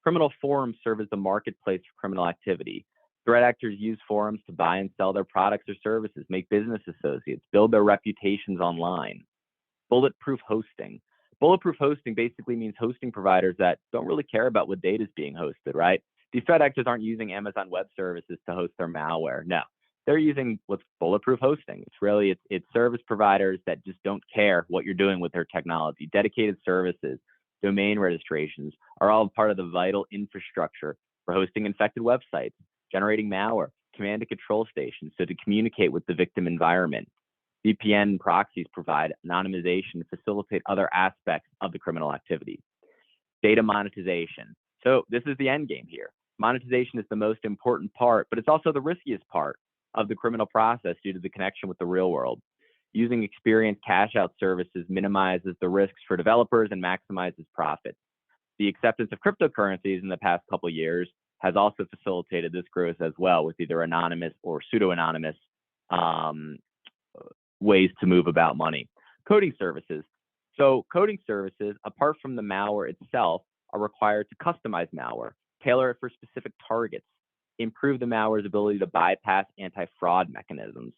Criminal forums serve as the marketplace for criminal activity. Threat actors use forums to buy and sell their products or services, make business associates, build their reputations online. Bulletproof hosting. Bulletproof hosting basically means hosting providers that don't really care about what data is being hosted, right? These threat actors aren't using Amazon Web Services to host their malware. No, they're using what's bulletproof hosting. It's service providers that just don't care what you're doing with their technology. Dedicated services, domain registrations are all part of the vital infrastructure for hosting infected websites, generating malware, command and control stations, so to communicate with the victim environment. VPN proxies provide anonymization to facilitate other aspects of the criminal activity. Data monetization. So this is the end game here. Monetization is the most important part, but it's also the riskiest part of the criminal process due to the connection with the real world. Using experienced cash out services minimizes the risks for developers and maximizes profits. The acceptance of cryptocurrencies in the past couple of years has also facilitated this growth as well, with either anonymous or pseudo-anonymous ways to move about money. Coding services. So coding services, apart from the malware itself, are required to customize malware, tailor it for specific targets, improve the malware's ability to bypass anti-fraud mechanisms.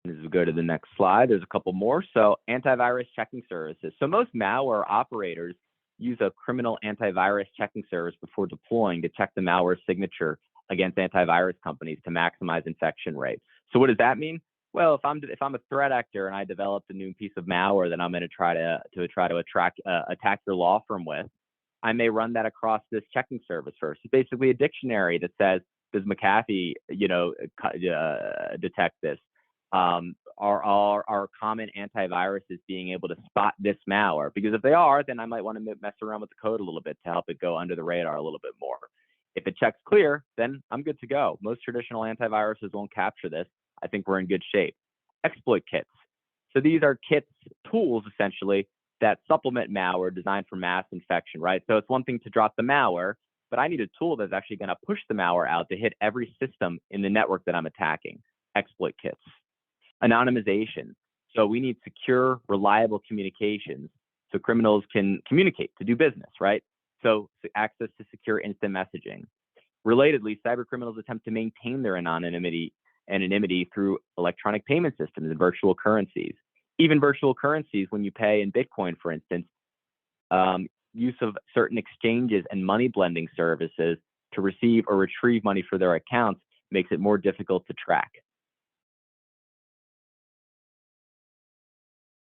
As we go to the next slide, there's a couple more. So antivirus checking services. So most malware operators use a criminal antivirus checking service before deploying to check the malware signature against antivirus companies to maximize infection rate. So what does that mean? Well, if I'm a threat actor and I developed a new piece of malware that I'm going to try to attack your law firm with, I may run that across this checking service first. It's basically a dictionary that says, does McAfee, detect this? Are common antiviruses being able to spot this malware? Because if they are, then I might want to mess around with the code a little bit to help it go under the radar a little bit more. If it checks clear, then I'm good to go. Most traditional antiviruses won't capture this. I think we're in good shape. Exploit kits. So these are kits, tools essentially, that supplement malware designed for mass infection, right? So it's one thing to drop the malware, but I need a tool that's actually going to push the malware out to hit every system in the network that I'm attacking. Exploit kits. Anonymization. So we need secure, reliable communications so criminals can communicate to do business, right? So access to secure instant messaging. Relatedly, cyber criminals attempt to maintain their anonymity through electronic payment systems and virtual currencies. Even virtual currencies, when you pay in Bitcoin, for instance, use of certain exchanges and money blending services to receive or retrieve money for their accounts makes it more difficult to track.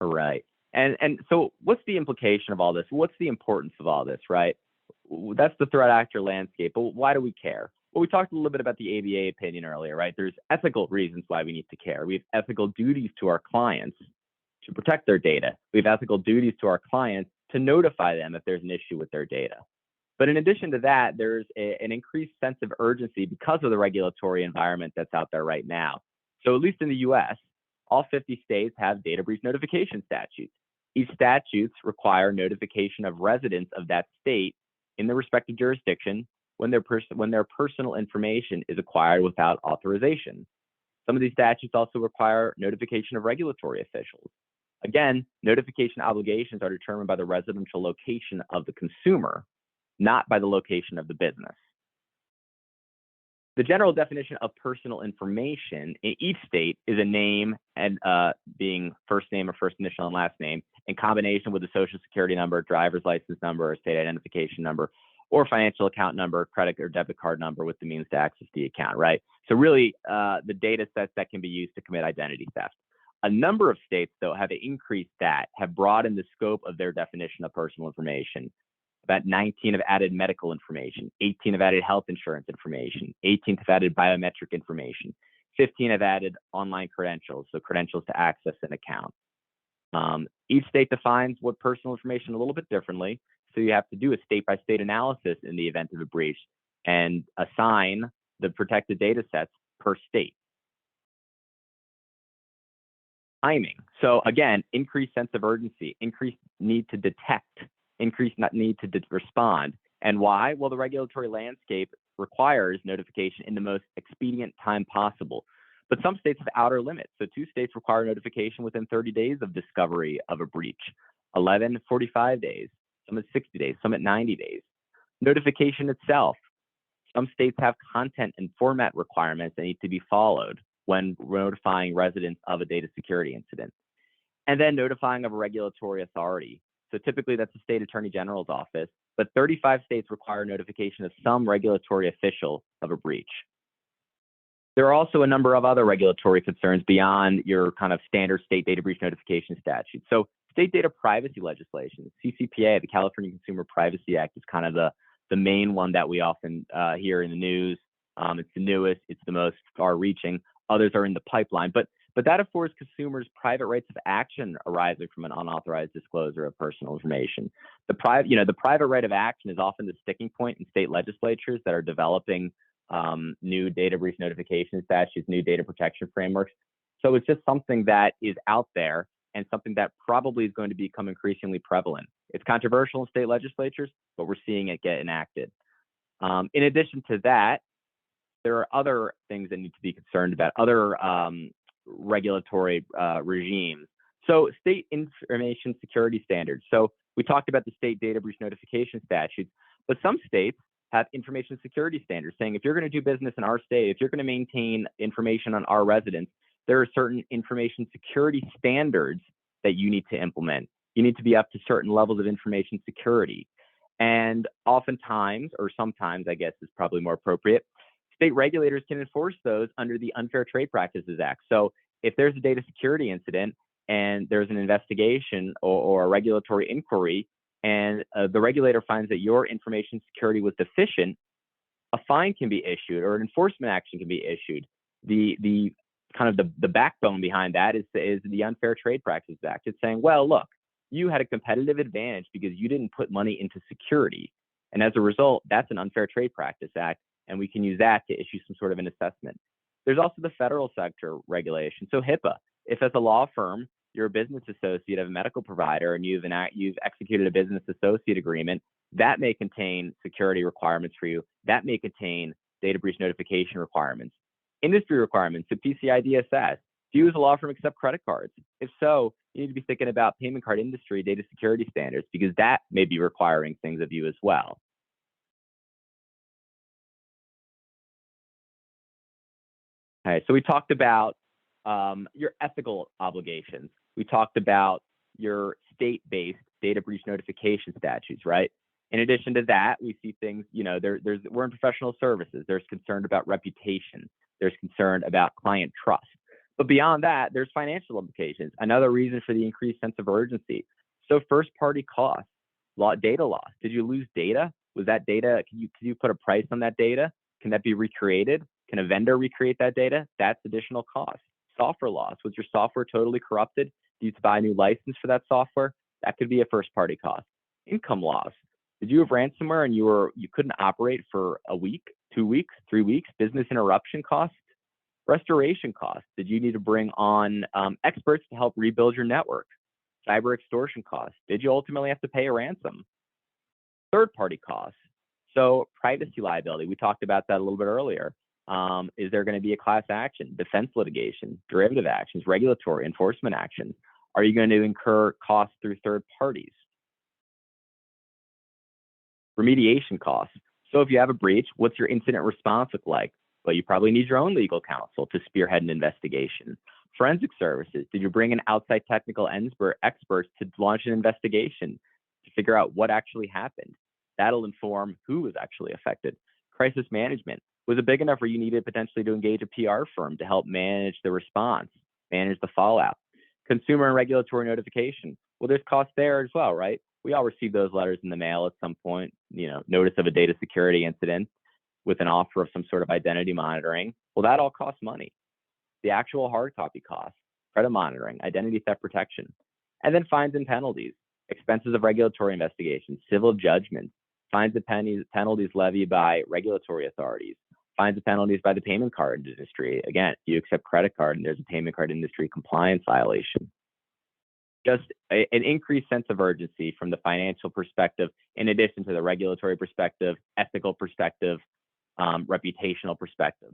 Right. And so what's the implication of all this? What's the importance of all this, right? That's the threat actor landscape, but why do we care? Well, we talked a little bit about the ABA opinion earlier, right? There's ethical reasons why we need to care. We have ethical duties to our clients to protect their data. We have ethical duties to our clients to notify them if there's an issue with their data. But in addition to that, there's an increased sense of urgency because of the regulatory environment that's out there right now. So at least in the US, all 50 states have data breach notification statutes. These statutes require notification of residents of that state in the respective jurisdiction when their personal information is acquired without authorization. Some of these statutes also require notification of regulatory officials. Again, notification obligations are determined by the residential location of the consumer, not by the location of the business. The general definition of personal information in each state is a name and being first name or first initial and last name in combination with a social security number, driver's license number, or state identification number, or financial account number, credit or debit card number with the means to access the account, right? So really the data sets that can be used to commit identity theft. A number of states, though, have increased that, have broadened the scope of their definition of personal information. About 19 have added medical information, 18 have added health insurance information, 18 have added biometric information, 15 have added online credentials, so credentials to access an account. Each state defines what personal information a little bit differently, so you have to do a state-by-state analysis in the event of a breach and assign the protected data sets per state. Timing. So again, increased sense of urgency, increased need to detect, increased need to respond. And why? Well, the regulatory landscape requires notification in the most expedient time possible. But some states have outer limits. So 2 states require notification within 30 days of discovery of a breach, 11, 45 days, some at 60 days, some at 90 days. Notification itself. Some states have content and format requirements that need to be followed when notifying residents of a data security incident. And then notifying of a regulatory authority. So typically that's the state attorney general's office, but 35 states require notification of some regulatory official of a breach. There are also a number of other regulatory concerns beyond your kind of standard state data breach notification statute. So state data privacy legislation, CCPA, the California Consumer Privacy Act, is kind of the main one that we often hear in the news. It's the newest, it's the most far-reaching. Others are in the pipeline, but that affords consumers private rights of action arising from an unauthorized disclosure of personal information. The private right of action is often the sticking point in state legislatures that are developing new data breach notification statutes, new data protection frameworks. So it's just something that is out there and something that probably is going to become increasingly prevalent. It's controversial in state legislatures, but we're seeing it get enacted. In addition to that, there are other things that need to be concerned about, other regulatory regimes. So state information security standards. So we talked about the state data breach notification statutes, but some states have information security standards saying if you're going to do business in our state, if you're going to maintain information on our residents, there are certain information security standards that you need to implement. You need to be up to certain levels of information security. And oftentimes, or sometimes, I guess is probably more appropriate, state regulators can enforce those under the Unfair Trade Practices Act. So if there's a data security incident and there's an investigation or a regulatory inquiry, and the regulator finds that your information security was deficient, a fine can be issued or an enforcement action can be issued. The kind of the backbone behind that is the Unfair Trade Practices Act. It's saying, well, look, you had a competitive advantage because you didn't put money into security. And as a result, that's an Unfair Trade Practice Act, and we can use that to issue some sort of an assessment. There's also the federal sector regulation. So HIPAA, if as a law firm, you're a business associate of a medical provider and you've executed a business associate agreement, that may contain security requirements for you. That may contain data breach notification requirements. Industry requirements, so PCI DSS. Do you as a law firm accept credit cards? If so, you need to be thinking about payment card industry data security standards because that may be requiring things of you as well. Okay, so we talked about your ethical obligations. We talked about your state-based data breach notification statutes, right? In addition to that, we see things, you know, we're in professional services. There's concern about reputation. There's concern about client trust. But beyond that, there's financial implications. Another reason for the increased sense of urgency. So first-party costs, data loss. Did you lose data? Was that data, can you put a price on that data? Can that be recreated? Can a vendor recreate that data? That's additional cost. Software loss. Was your software totally corrupted? Do you need to buy a new license for that software? That could be a first-party cost. Income loss. Did you have ransomware and you couldn't operate for a week, 2 weeks, 3 weeks? Business interruption costs. Restoration costs. Did you need to bring on experts to help rebuild your network? Cyber extortion costs. Did you ultimately have to pay a ransom? Third-party costs. So privacy liability. We talked about that a little bit earlier. Is there going to be a class action, defense litigation, derivative actions, regulatory enforcement actions? Are you going to incur costs through third parties? Remediation costs. So if you have a breach, what's your incident response look like? Well, you probably need your own legal counsel to spearhead an investigation. Forensic services. Did you bring in outside technical experts to launch an investigation to figure out what actually happened? That'll inform who was actually affected. Crisis management. Was it big enough where you needed potentially to engage a PR firm to help manage the response, manage the fallout? Consumer and regulatory notification. Well, there's costs there as well, right? We all receive those letters in the mail at some point, you know, notice of a data security incident with an offer of some sort of identity monitoring. Well, that all costs money. The actual hard copy costs, credit monitoring, identity theft protection, and then fines and penalties, expenses of regulatory investigations, civil judgments, fines and penalties levied by regulatory authorities, fines and penalties by the payment card industry. Again, you accept credit card and there's a payment card industry compliance violation. Just an increased sense of urgency from the financial perspective, in addition to the regulatory perspective, ethical perspective, reputational perspective.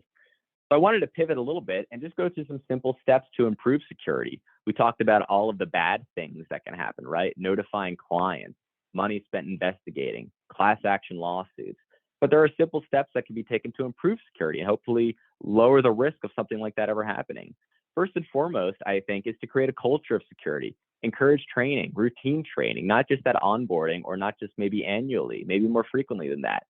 So I wanted to pivot a little bit and just go through some simple steps to improve security. We talked about all of the bad things that can happen, right? Notifying clients, money spent investigating, class action lawsuits. But there are simple steps that can be taken to improve security and hopefully lower the risk of something like that ever happening. First and foremost, I think, is to create a culture of security. Encourage training, routine training, not just that onboarding or not just maybe annually, maybe more frequently than that.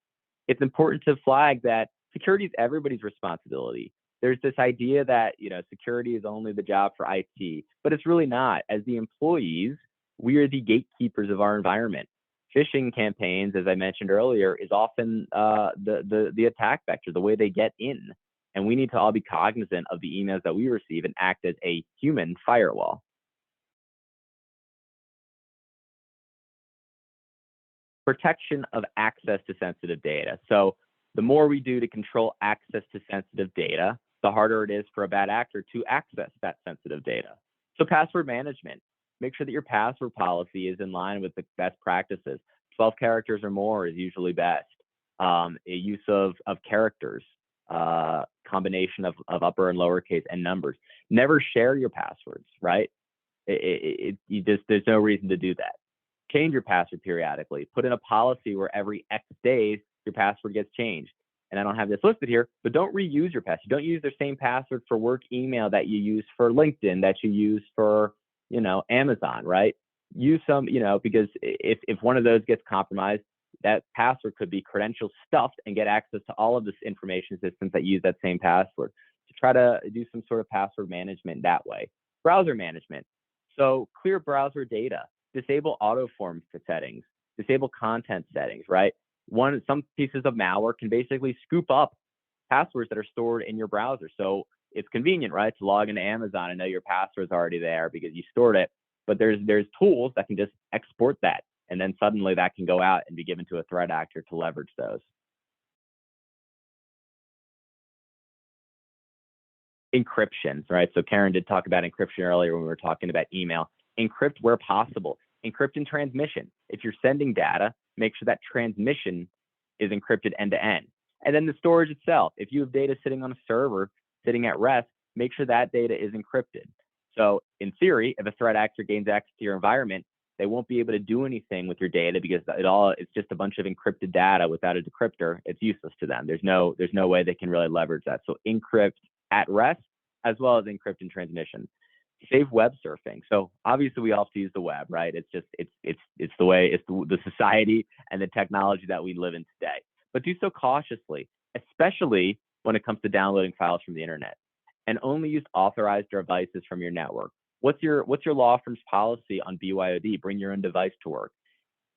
It's important to flag that security is everybody's responsibility. There's this idea that, you know, security is only the job for IT, but it's really not. As the employees, we are the gatekeepers of our environment. Phishing campaigns, as I mentioned earlier, is often the attack vector, the way they get in. And we need to all be cognizant of the emails that we receive and act as a human firewall. Protection of access to sensitive data. So the more we do to control access to sensitive data, the harder it is for a bad actor to access that sensitive data. So password management. make sure that your password policy is in line with the best practices. 12 characters or more is usually best. A use of characters, combination of upper and lowercase and numbers. Never share your passwords, right? There's no reason to do that. Change your password periodically. Put in a policy where every X days your password gets changed. And I don't have this listed here, but don't reuse your password. Don't use the same password for work email that you use for LinkedIn, that you use for, Amazon, right? Use some, because if one of those gets compromised, that password could be credential stuffed and get access to all of this information systems that use that same password. So try to do some sort of password management that way. Browser management. So clear browser data, disable autoform settings, disable content settings, right? Some pieces of malware can basically scoop up passwords that are stored in your browser. So it's convenient, right, to log into Amazon and know your password's already there because you stored it. But there's tools that can just export that, and then suddenly that can go out and be given to a threat actor to leverage those. Encryption, right? So Caren did talk about encryption earlier when we were talking about email. Encrypt where possible. Encrypt in transmission. If you're sending data, make sure that transmission is encrypted end to end. And then the storage itself. If you have data sitting on a server, sitting at rest, make sure that data is encrypted. So in theory, if a threat actor gains access to your environment, they won't be able to do anything with your data because it's just a bunch of encrypted data without a decryptor. It's useless to them. There's no way they can really leverage that. So encrypt at rest as well as encrypt in transmission. Save web surfing. So obviously we all have to use the web, right? It's the way, it's the society and the technology that we live in today. But do so cautiously, especially when it comes to downloading files from the internet, and only use authorized devices from your network. What's your law firm's policy on BYOD? Bring your own device to work.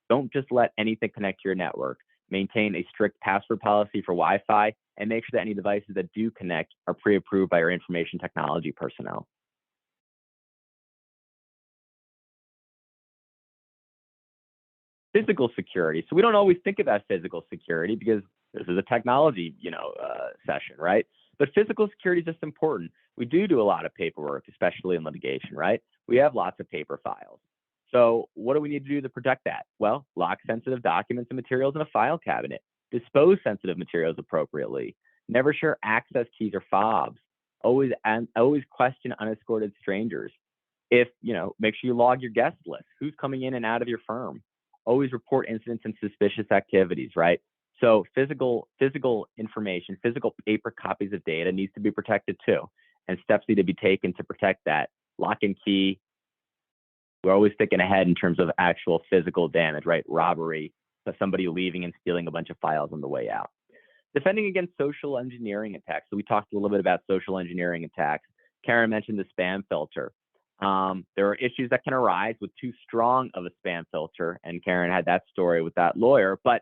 Don't just let anything connect to your network. Maintain a strict password policy for Wi-Fi, and make sure that any devices that do connect are pre-approved by your information technology personnel. Physical security. So we don't always think about physical security because this is a technology, session, right? But physical security is just important. We do a lot of paperwork, especially in litigation, right? We have lots of paper files. So what do we need to do to protect that? Well, lock sensitive documents and materials in a file cabinet. Dispose sensitive materials appropriately. Never share access keys or fobs. Always question unescorted strangers. Make sure you log your guest list. Who's coming in and out of your firm? Always report incidents and suspicious activities, right? So physical information, physical paper copies of data needs to be protected too. And steps need to be taken to protect that. Lock and key. We're always thinking ahead in terms of actual physical damage, right? Robbery, so somebody leaving and stealing a bunch of files on the way out. Defending against social engineering attacks. So we talked a little bit about social engineering attacks. Caren mentioned the spam filter. There are issues that can arise with too strong of a spam filter, and Caren had that story with that lawyer, but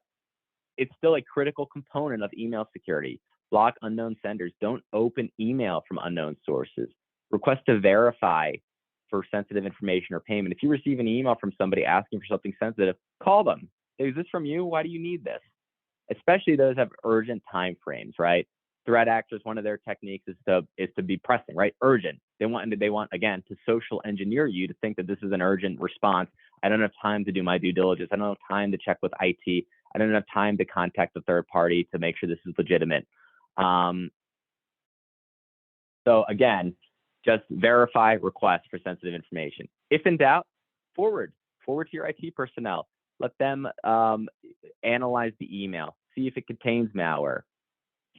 it's still a critical component of email security. Block unknown senders. Don't open email from unknown sources. Request to verify for sensitive information or payment. If you receive an email from somebody asking for something sensitive, call them. Is this from you? Why do you need this? Especially those have urgent time frames, right? Threat actors, one of their techniques is to be pressing, right? Urgent. They want again to social engineer you to think that this is an urgent response. I don't have time to do my due diligence. I don't have time to check with IT. I don't have time to contact the third party to make sure this is legitimate. So again, just verify requests for sensitive information. If in doubt, forward to your IT personnel. Let them analyze the email, see if it contains malware,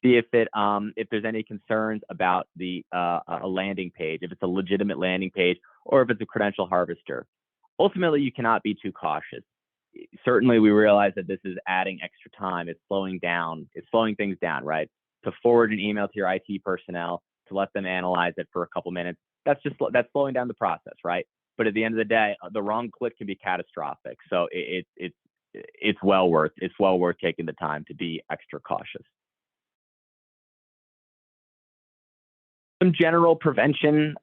see if there's any concerns about a landing page, if it's a legitimate landing page, or if it's a credential harvester. Ultimately, you cannot be too cautious. Certainly, we realize that this is adding extra time. It's slowing things down, right? To forward an email to your IT personnel, to let them analyze it for a couple minutes, that's slowing down the process, right? But at the end of the day, the wrong click can be catastrophic. So it's well worth taking the time to be extra cautious. Some general prevention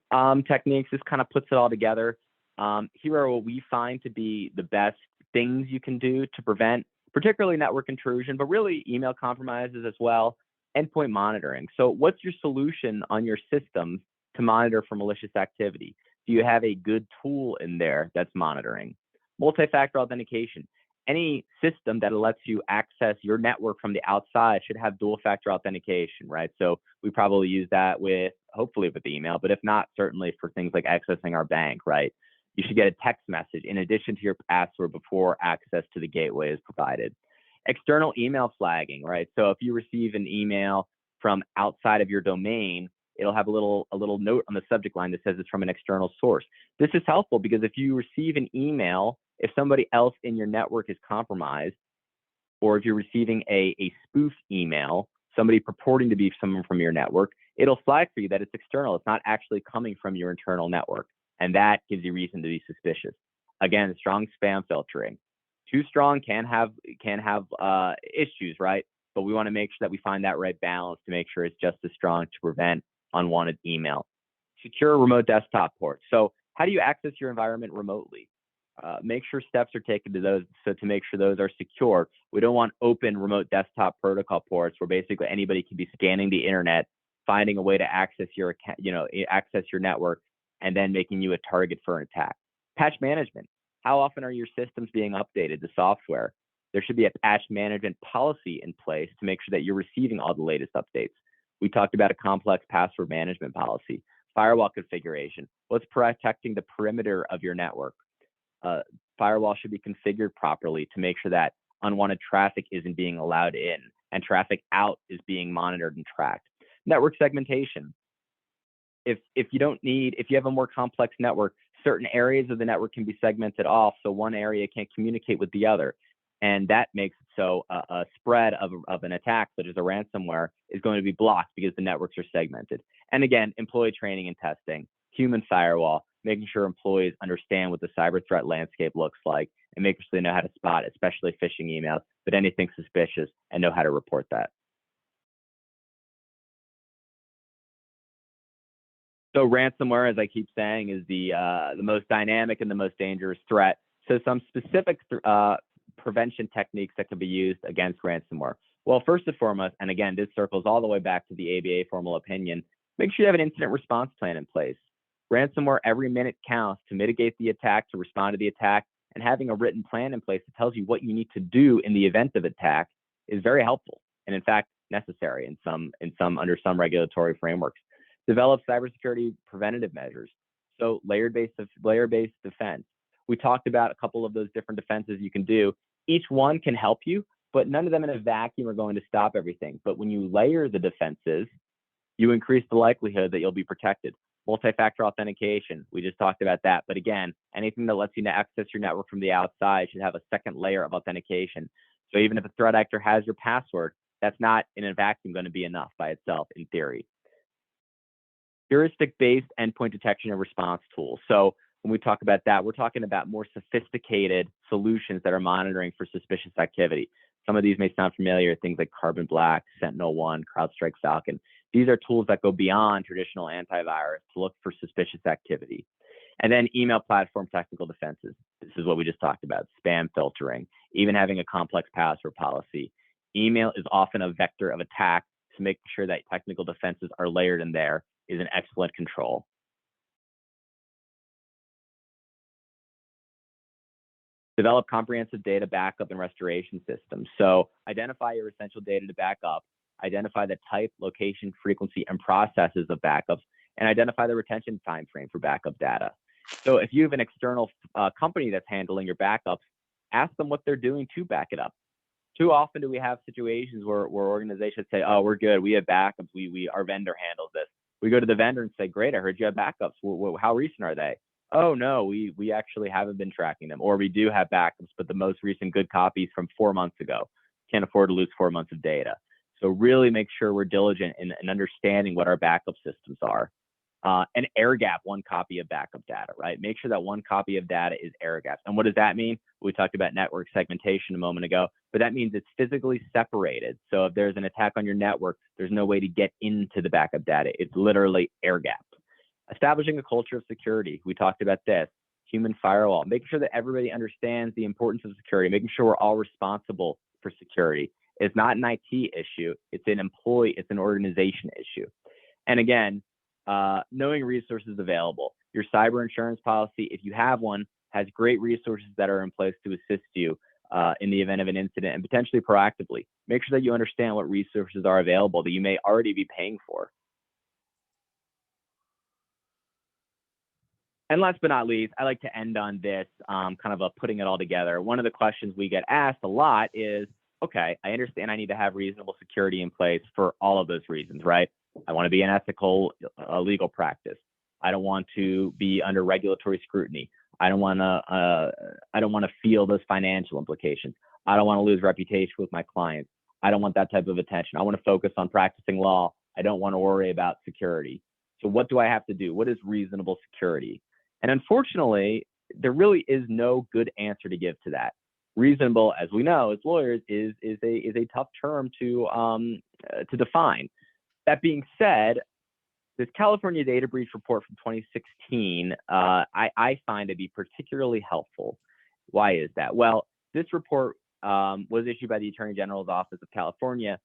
techniques. This kind of puts it all together. Here are what we find to be the best things you can do to prevent, particularly network intrusion, but really email compromises as well. Endpoint monitoring. So what's your solution on your systems to monitor for malicious activity? Do you have a good tool in there that's monitoring? Multi-factor authentication. Any system that lets you access your network from the outside should have dual factor authentication, right? So we probably use that with, hopefully with email, but if not, certainly for things like accessing our bank, right? You should get a text message in addition to your password before access to the gateway is provided. External email flagging, right? So if you receive an email from outside of your domain, it'll have a little note on the subject line that says it's from an external source. This is helpful because if you receive an email, if somebody else in your network is compromised, or if you're receiving a spoof email, somebody purporting to be someone from your network, it'll flag for you that it's external. It's not actually coming from your internal network. And that gives you reason to be suspicious. Again, strong spam filtering. Too strong can have issues, right? But we want to make sure that we find that right balance to make sure it's just as strong to prevent unwanted email. Secure remote desktop ports. So how do you access your environment remotely? Make sure steps are taken to those, so to make sure those are secure. We don't want open remote desktop protocol ports where basically anybody can be scanning the internet, finding a way to access your account, access your network, and then making you a target for an attack. Patch management. How often are your systems being updated, the software? There should be a patch management policy in place to make sure that you're receiving all the latest updates. We talked about a complex password management policy. Firewall configuration. What's protecting the perimeter of your network? Firewall should be configured properly to make sure that unwanted traffic isn't being allowed in and traffic out is being monitored and tracked. Network segmentation. If you have a more complex network, certain areas of the network can be segmented off, so one area can't communicate with the other. And that makes it so a spread of an attack, such as a ransomware, is going to be blocked because the networks are segmented. And again, employee training and testing, human firewall, making sure employees understand what the cyber threat landscape looks like and making sure they know how to spot, especially phishing emails, but anything suspicious, and know how to report that. So ransomware, as I keep saying, is the most dynamic and the most dangerous threat. So some specific prevention techniques that can be used against ransomware. Well, first and foremost, and again, this circles all the way back to the ABA formal opinion, make sure you have an incident response plan in place. Ransomware, every minute counts to mitigate the attack, to respond to the attack, and having a written plan in place that tells you what you need to do in the event of attack is very helpful, and in fact, necessary under some regulatory frameworks. Develop cybersecurity preventative measures. So layer-based defense. We talked about a couple of those different defenses you can do. Each one can help you, but none of them in a vacuum are going to stop everything. But when you layer the defenses, you increase the likelihood that you'll be protected. Multi-factor authentication, we just talked about that. But again, anything that lets you access your network from the outside should have a second layer of authentication. So even if a threat actor has your password, that's not in a vacuum going to be enough by itself in theory. Heuristic-based endpoint detection and response tools. So when we talk about that, we're talking about more sophisticated solutions that are monitoring for suspicious activity. Some of these may sound familiar, things like Carbon Black, Sentinel-1, CrowdStrike Falcon. These are tools that go beyond traditional antivirus to look for suspicious activity. And then email platform technical defenses. This is what we just talked about, spam filtering, even having a complex password policy. Email is often a vector of attack, so making sure that technical defenses are layered in there is an excellent control. Develop comprehensive data backup and restoration systems. So identify your essential data to back up, identify the type, location, frequency, and processes of backups, and identify the retention time frame for backup data. So if you have an external company that's handling your backups, ask them what they're doing to back it up. Too often do we have situations where organizations say, oh, we're good, we have backups, our vendor handles this. We go to the vendor and say, great, I heard you have backups. How recent are they? Oh, no, we actually haven't been tracking them. Or we do have backups, but the most recent good copies from 4 months ago. Can't afford to lose 4 months of data. So really make sure we're diligent in understanding what our backup systems are. And air gap one copy of backup data, right? Make sure that one copy of data is air gapped. And what does that mean? We talked about network segmentation a moment ago, but that means it's physically separated. So if there's an attack on your network, there's no way to get into the backup data. It's literally air gapped. Establishing a culture of security. We talked about this. Human firewall. Making sure that everybody understands the importance of security. Making sure we're all responsible for security. It's not an IT issue. It's an employee. It's an organization issue. And again, knowing resources available. Your cyber insurance policy, if you have one, has great resources that are in place to assist you in the event of an incident and potentially proactively. Make sure that you understand what resources are available that you may already be paying for. And last but not least, I like to end on this kind of a putting it all together. One of the questions we get asked a lot is, okay, I understand I need to have reasonable security in place for all of those reasons, right? I want to be an ethical legal practice. I don't want to be under regulatory scrutiny. I don't want to feel those financial implications. I don't want to lose reputation with my clients. I don't want that type of attention. I want to focus on practicing law. I don't want to worry about security. So what do I have to do? What is reasonable security? And unfortunately, there really is no good answer to give to that. Reasonable, as we know as lawyers, is a tough term to define. That being said, this California data breach report from 2016, I find to be particularly helpful. Why is that? Well, this report was issued by the Attorney General's Office of California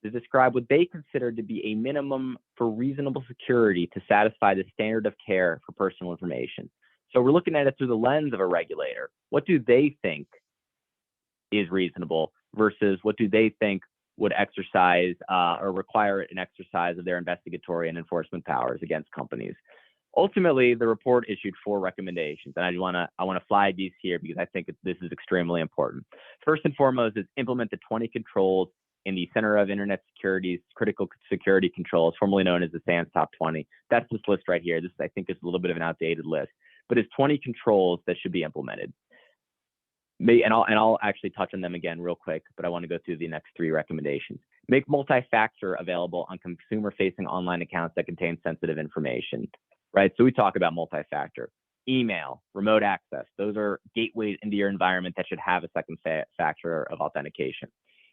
to describe what they consider to be a minimum for reasonable security to satisfy the standard of care for personal information. So we're looking at it through the lens of a regulator. What do they think is reasonable versus what do they think would exercise or require an exercise of their investigatory and enforcement powers against companies? Ultimately, the report issued 4 recommendations, and I want to flag these here because I think this is extremely important. First and foremost is implement the 20 controls in the Center of Internet Security's critical security controls, formerly known as the SANS Top 20. That's this list right here. This, I think, is a little bit of an outdated list, but it's 20 controls that should be implemented. And I'll actually touch on them again real quick, but I want to go through the next 3 recommendations. Make multi-factor available on consumer-facing online accounts that contain sensitive information, right? So we talk about multi-factor. Email, remote access, those are gateways into your environment that should have a second factor of authentication.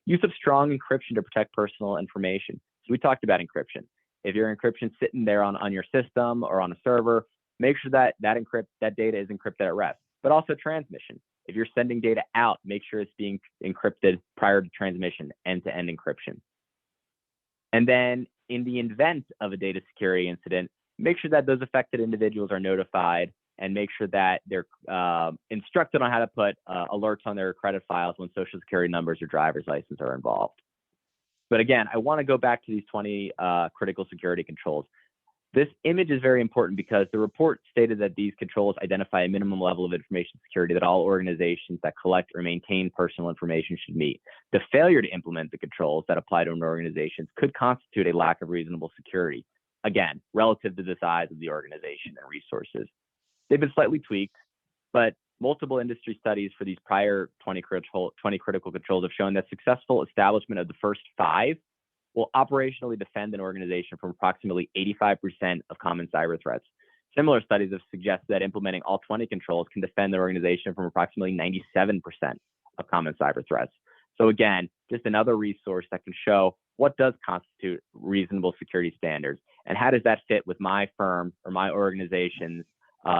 Use of strong encryption to protect personal information. So we talked about encryption. If your encryption sitting there on your system or on a server, make sure that data is encrypted at rest, but also transmission. If you're sending data out, make sure it's being encrypted prior to transmission, end-to-end encryption. And then in the event of a data security incident, make sure that those affected individuals are notified and make sure that they're instructed on how to put alerts on their credit files when social security numbers or driver's license are involved. But again, I want to go back to these 20 critical security controls. This image is very important because the report stated that these controls identify a minimum level of information security that all organizations that collect or maintain personal information should meet. The failure to implement the controls that apply to an organization could constitute a lack of reasonable security, again, relative to the size of the organization and resources. They've been slightly tweaked, but multiple industry studies for these prior 20 critical controls have shown that successful establishment of the first 5 will operationally defend an organization from approximately 85% of common cyber threats. Similar studies have suggested that implementing all 20 controls can defend the organization from approximately 97% of common cyber threats. So again, just another resource that can show what does constitute reasonable security standards and how does that fit with my firm or my organization's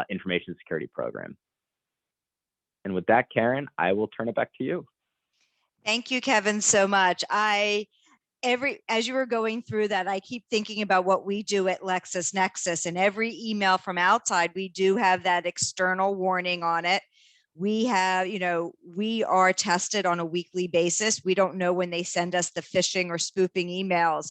information security program. And with that, Caren, I will turn it back to you.
Thank you, Kevin, so much. As you were going through that, I keep thinking about what we do at LexisNexis, and every email from outside, we do have that external warning on it. We have, we are tested on a weekly basis. We don't know when they send us the phishing or spoofing emails,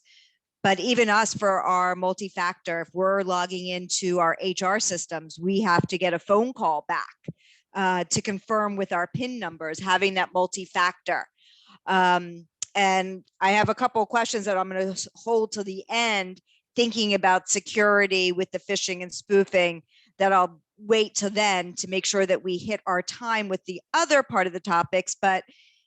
but even us for our multi-factor, if we're logging into our HR systems, we have to get a phone call back to confirm with our PIN numbers, having that multi-factor. And I have a couple of questions that I'm going to hold to the end, thinking about security with the phishing and spoofing, that I'll wait till then to make sure that we hit our time with the other part of the topics. But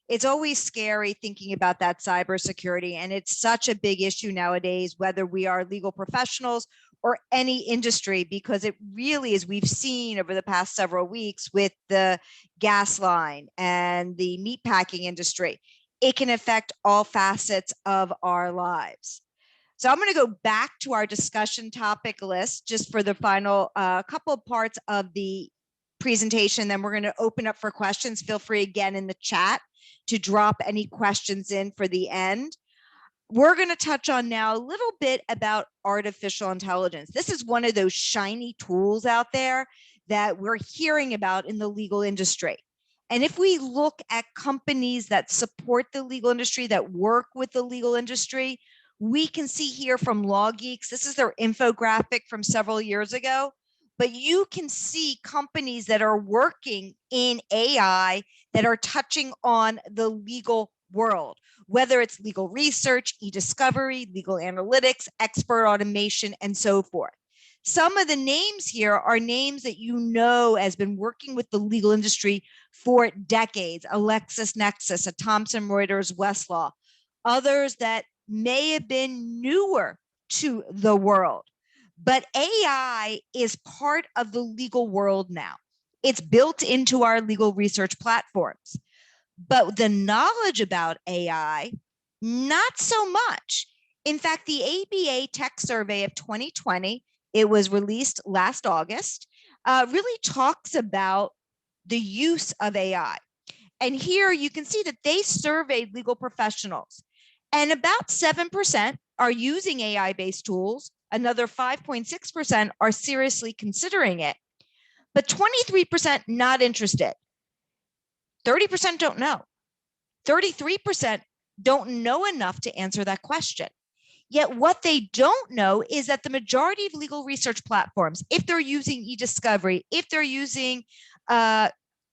it's always scary thinking about that cybersecurity. And it's such a big issue nowadays, whether we are legal professionals or any industry, because it really is, we've seen over the past several weeks with the gas line and the meatpacking industry, it can affect all facets of our lives. So I'm going to go back to our discussion topic list just for the final couple of parts of the presentation. Then we're going to open up for questions. Feel free again in the chat to drop any questions in for the end. we're going to touch on now a little bit about artificial intelligence. This is one of those shiny tools out there that we're hearing about in the legal industry. And if we look at companies that support the legal industry, that work with the legal industry, we can see here from Law Geeks, this is their infographic from several years ago, but you can see companies that are working in AI that are touching on the legal world, whether it's legal research, e-discovery, legal analytics, expert automation, and so forth. Some of the names here are names that you know has been working with the legal industry for decades, a LexisNexis, a Thomson Reuters, Westlaw, others that may have been newer to the world. But AI is part of the legal world now. It's built into our legal research platforms. But the knowledge about AI, not so much. In fact, the ABA Tech Survey of 2020, it was released last August, really talks about the use of AI. And here you can see that they surveyed legal professionals, and about 7% are using AI-based tools. Another 5.6% are seriously considering it, but 23% not interested. 30% don't know. 33% don't know enough to answer that question. Yet what they don't know is that the majority of legal research platforms, if they're using e-discovery, if they're using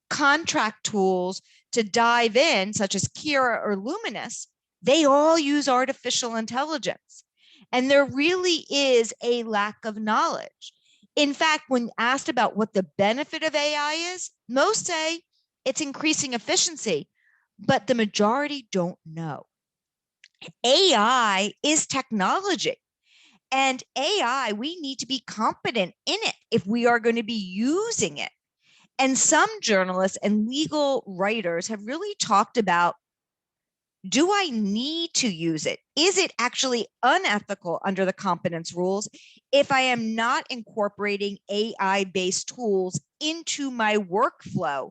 contract tools to dive in, such as Kira or Luminous, they all use artificial intelligence. And there really is a lack of knowledge. In fact, when asked about what the benefit of AI is, most say it's increasing efficiency, but the majority don't know. AI is technology. And AI, we need to be competent in it if we are going to be using it. And some journalists and legal writers have really talked about, do I need to use it? Is it actually unethical under the competence rules if I am not incorporating AI-based tools into my workflow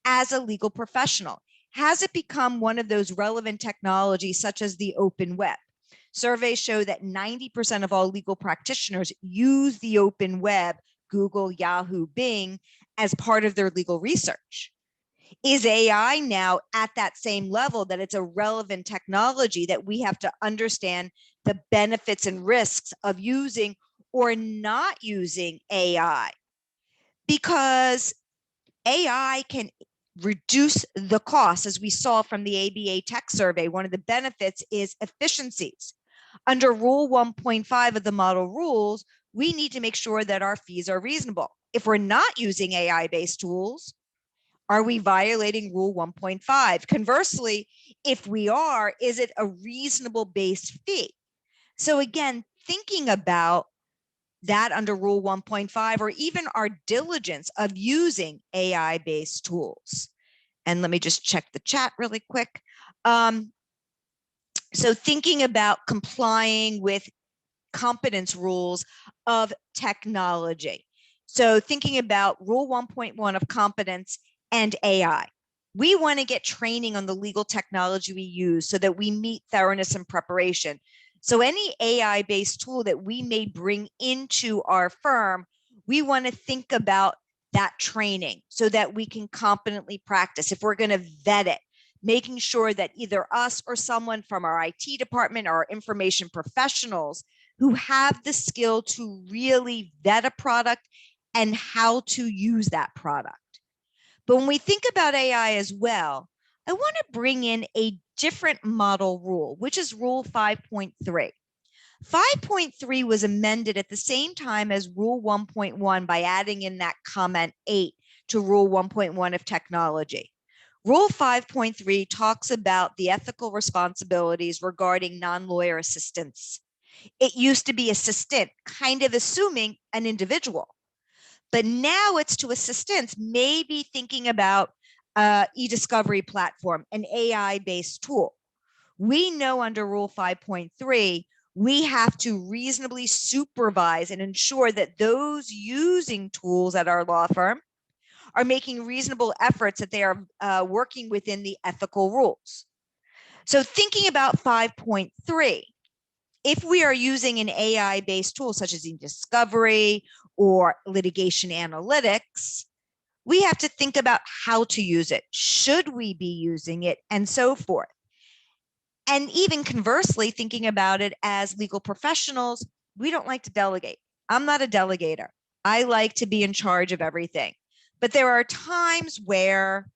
as a legal professional? Has it become one of those relevant technologies such as the open web? Surveys show that 90% of all legal practitioners use the open web, Google, Yahoo, Bing, as part of their legal research. Is AI now at that same level that it's a relevant technology that we have to understand the benefits and risks of using or not using AI? Because AI can reduce the cost, as we saw from the ABA Tech Survey. One of the benefits is efficiencies. Under Rule 1.5 of the model rules, we need to make sure that our fees are reasonable. If we're not using AI-based tools, are we violating Rule 1.5? Conversely, if we are, is it a reasonable base fee? So again, thinking about that under Rule 1.5, or even our diligence of using AI-based tools. And let me just check the chat really quick. So thinking about complying with competence rules of technology. So thinking about Rule 1.1 of competence and AI. We want to get training on the legal technology we use so that we meet thoroughness and preparation. So any AI-based tool that we may bring into our firm, we want to think about that training so that we can competently practice. If we're going to vet it, making sure that either us or someone from our IT department or our information professionals who have the skill to really vet a product and how to use that product. But when we think about AI as well, I want to bring in a different model rule, which is Rule 5.3. 5.3 was amended at the same time as Rule 1.1 by adding in that comment 8 to Rule 1.1 of technology. Rule 5.3 talks about the ethical responsibilities regarding non-lawyer assistants. It used to be assistant, kind of assuming an individual. But now it's to assistants, maybe thinking about e-discovery platform, an AI-based tool. We know under Rule 5.3, we have to reasonably supervise and ensure that those using tools at our law firm are making reasonable efforts, that they are working within the ethical rules. So thinking about 5.3, if we are using an AI-based tool such as e-discovery or litigation analytics, we have to think about how to use it. Should we be using it, and so forth. And even conversely, thinking about it as legal professionals, we don't like to delegate. I'm not a delegator. I like to be in charge of everything. But there are times where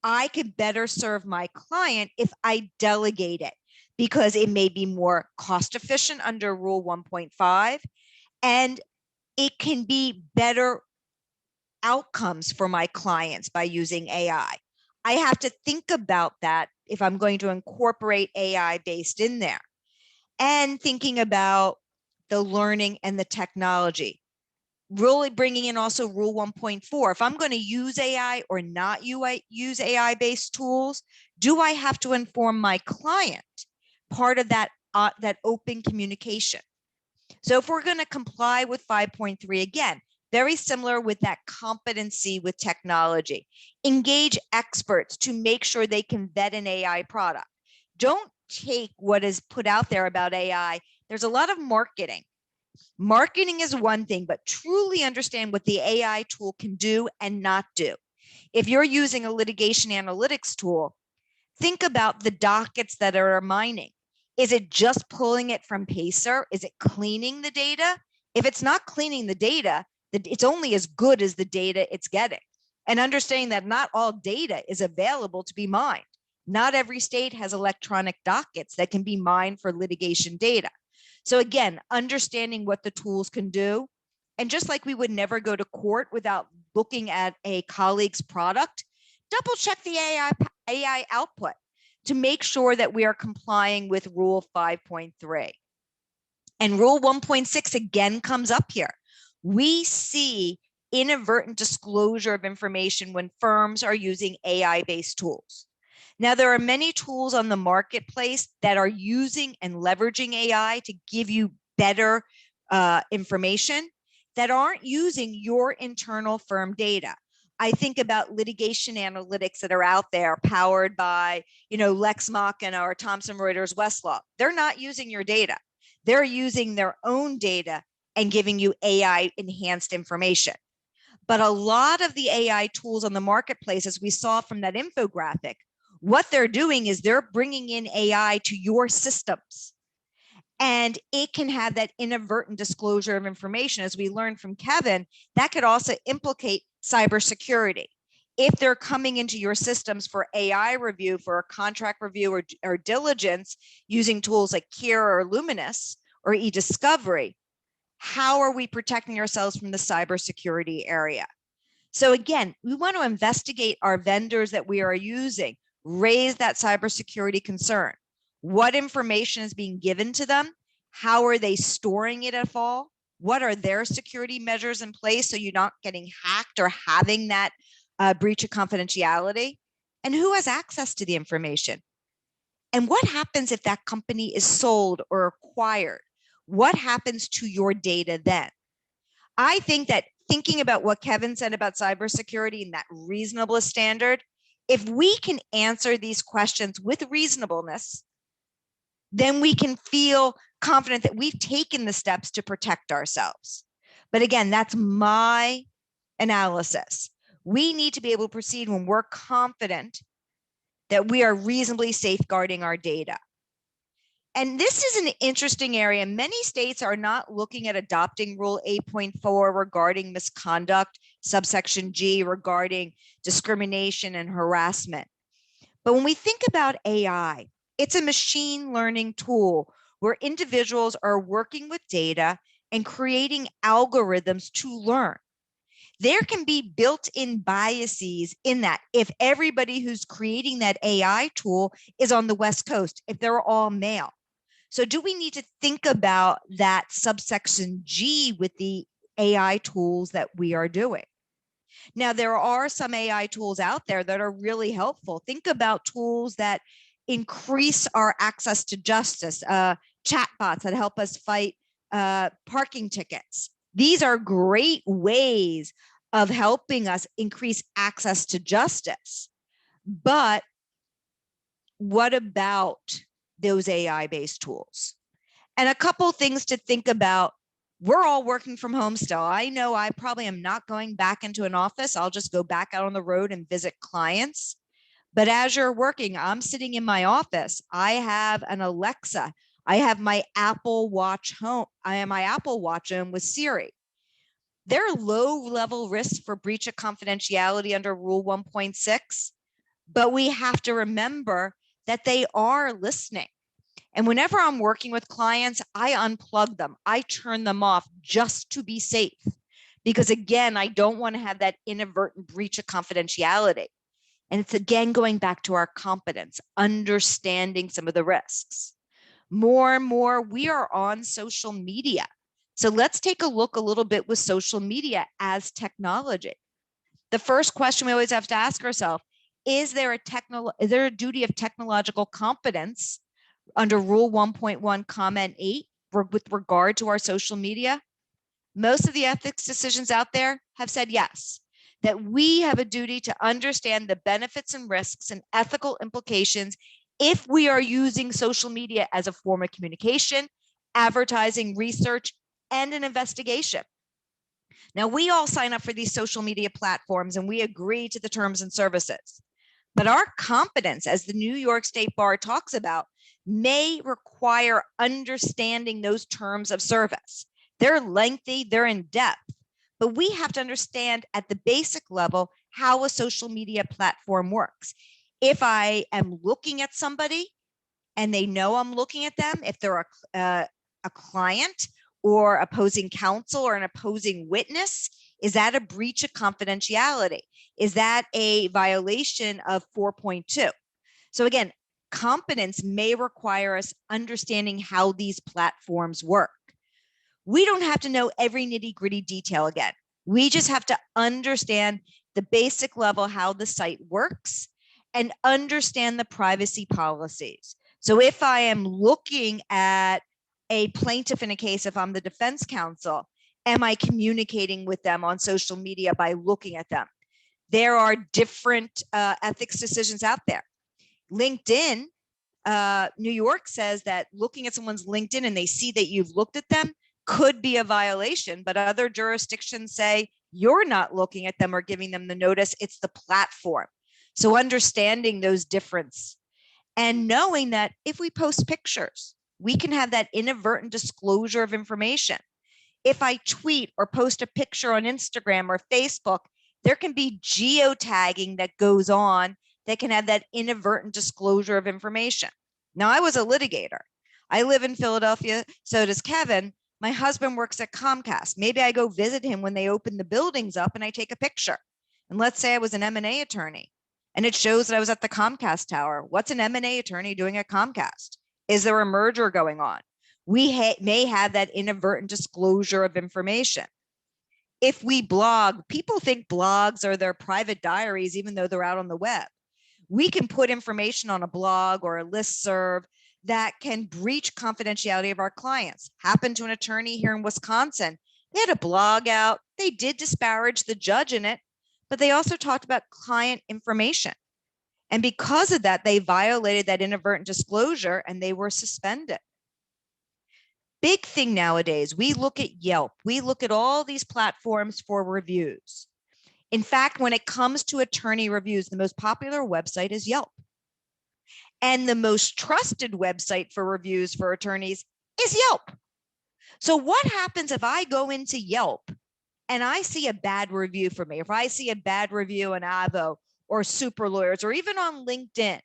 I could better serve my client if I delegate it, because it may be more cost efficient under Rule 1.5, and it can be better outcomes for my clients by using AI. I have to think about that if I'm going to incorporate AI based in there, and thinking about the learning and the technology. Really bringing in also Rule 1.4. If I'm going to use AI or not use AI based tools, do I have to inform my client? Part of that open communication. So if we're going to comply with 5.3, again, very similar with that competency with technology. Engage experts to make sure they can vet an AI product. Don't take what is put out there about AI. There's a lot of marketing. Marketing is one thing, but truly understand what the AI tool can do and not do. If you're using a litigation analytics tool, think about the dockets that are mining. Is it just pulling it from Pacer? Is it cleaning the data? If it's not cleaning the data, it's only as good as the data it's getting. And understanding that not all data is available to be mined. Not every state has electronic dockets that can be mined for litigation data. So again, understanding what the tools can do. And just like we would never go to court without looking at a colleague's product, double check the AI output to make sure that we are complying with Rule 5.3. And Rule 1.6 again comes up here. We see inadvertent disclosure of information when firms are using AI-based tools. Now, there are many tools on the marketplace that are using and leveraging AI to give you better information that aren't using your internal firm data. I think about litigation analytics that are out there powered by, Lex Machina or Thomson Reuters Westlaw. They're not using your data. They're using their own data and giving you AI enhanced information. But a lot of the AI tools on the marketplace, as we saw from that infographic, what they're doing is they're bringing in AI to your systems. And it can have that inadvertent disclosure of information. As we learned from Kevin, that could also implicate cybersecurity. If they're coming into your systems for AI review, for a contract review or diligence using tools like Kira or Luminous or e-discovery, how are we protecting ourselves from the cybersecurity area? So again, we want to investigate our vendors that we are using, raise that cybersecurity concern. What information is being given to them? How are they storing it at all? What are their security measures in place so you're not getting hacked or having that breach of confidentiality? And who has access to the information? And what happens if that company is sold or acquired? What happens to your data then? I think that thinking about what Kevin said about cybersecurity and that reasonableness standard, if we can answer these questions with reasonableness, then we can feel confident that we've taken the steps to protect ourselves. But again, that's my analysis. We need to be able to proceed when we're confident that we are reasonably safeguarding our data. And this is an interesting area. Many states are not looking at adopting Rule 8.4 regarding misconduct, subsection G regarding discrimination and harassment. But when we think about AI, it's a machine learning tool where individuals are working with data and creating algorithms to learn. There can be built-in biases in that if everybody who's creating that AI tool is on the West Coast, if they're all male. So do we need to think about that subsection G with the AI tools that we are doing? Now, there are some AI tools out there that are really helpful. Think about tools that increase our access to justice, chatbots that help us fight parking tickets. These are great ways of helping us increase access to justice. But what about those AI-based tools? And a couple things to think about. We're all working from home still. I know I probably am not going back into an office. I'll just go back out on the road and visit clients. But as you're working, I'm sitting in my office. I have an Alexa. I have my Apple Watch home. I have my Apple Watch home with Siri. There are low-level risks for breach of confidentiality under Rule 1.6, but we have to remember that they are listening. And whenever I'm working with clients, I unplug them. I turn them off just to be safe. Because again, I don't want to have that inadvertent breach of confidentiality. And it's again going back to our competence, understanding some of the risks. More and more, we are on social media. So let's take a look a little bit with social media as technology. The first question we always have to ask ourselves, is there a duty of technological competence under Rule 1.1, Comment 8 with regard to our social media? Most of the ethics decisions out there have said yes, that we have a duty to understand the benefits and risks and ethical implications if we are using social media as a form of communication, advertising, research, and an investigation. Now, we all sign up for these social media platforms and we agree to the terms and services. But our competence, as the New York State Bar talks about, may require understanding those terms of service. They're lengthy, they're in depth, but we have to understand at the basic level how a social media platform works. If I am looking at somebody and they know I'm looking at them, if they're a client or opposing counsel or an opposing witness, is that a breach of confidentiality? Is that a violation of 4.2? So again, competence may require us understanding how these platforms work. We don't have to know every nitty-gritty detail again. We just have to understand the basic level how the site works and understand the privacy policies. So if I am looking at a plaintiff in a case, if I'm the defense counsel, am I communicating with them on social media by looking at them? There are different ethics decisions out there. LinkedIn, New York says that looking at someone's LinkedIn and they see that you've looked at them could be a violation, but other jurisdictions say you're not looking at them or giving them the notice, it's the platform. So understanding those differences and knowing that if we post pictures, we can have that inadvertent disclosure of information. If I tweet or post a picture on Instagram or Facebook, there can be geotagging that goes on that can have that inadvertent disclosure of information. Now, I was a litigator. I live in Philadelphia, so does Kevin. My husband works at Comcast. Maybe I go visit him when they open the buildings up and I take a picture. And let's say I was an M&A attorney and it shows that I was at the Comcast tower. What's an M&A attorney doing at Comcast? Is there a merger going on? We may have that inadvertent disclosure of information. If we blog, people think blogs are their private diaries, even though they're out on the web. We can put information on a blog or a listserv that can breach confidentiality of our clients. Happened to an attorney here in Wisconsin. They had a blog out. They did disparage the judge in it, but they also talked about client information. And because of that, they violated that inadvertent disclosure and they were suspended. Big thing nowadays, we look at Yelp. We look at all these platforms for reviews. In fact, when it comes to attorney reviews, the most popular website is Yelp. And the most trusted website for reviews for attorneys is Yelp. So what happens if I go into Yelp and I see a bad review for me? If I see a bad review on Avo or Super Lawyers or even on LinkedIn,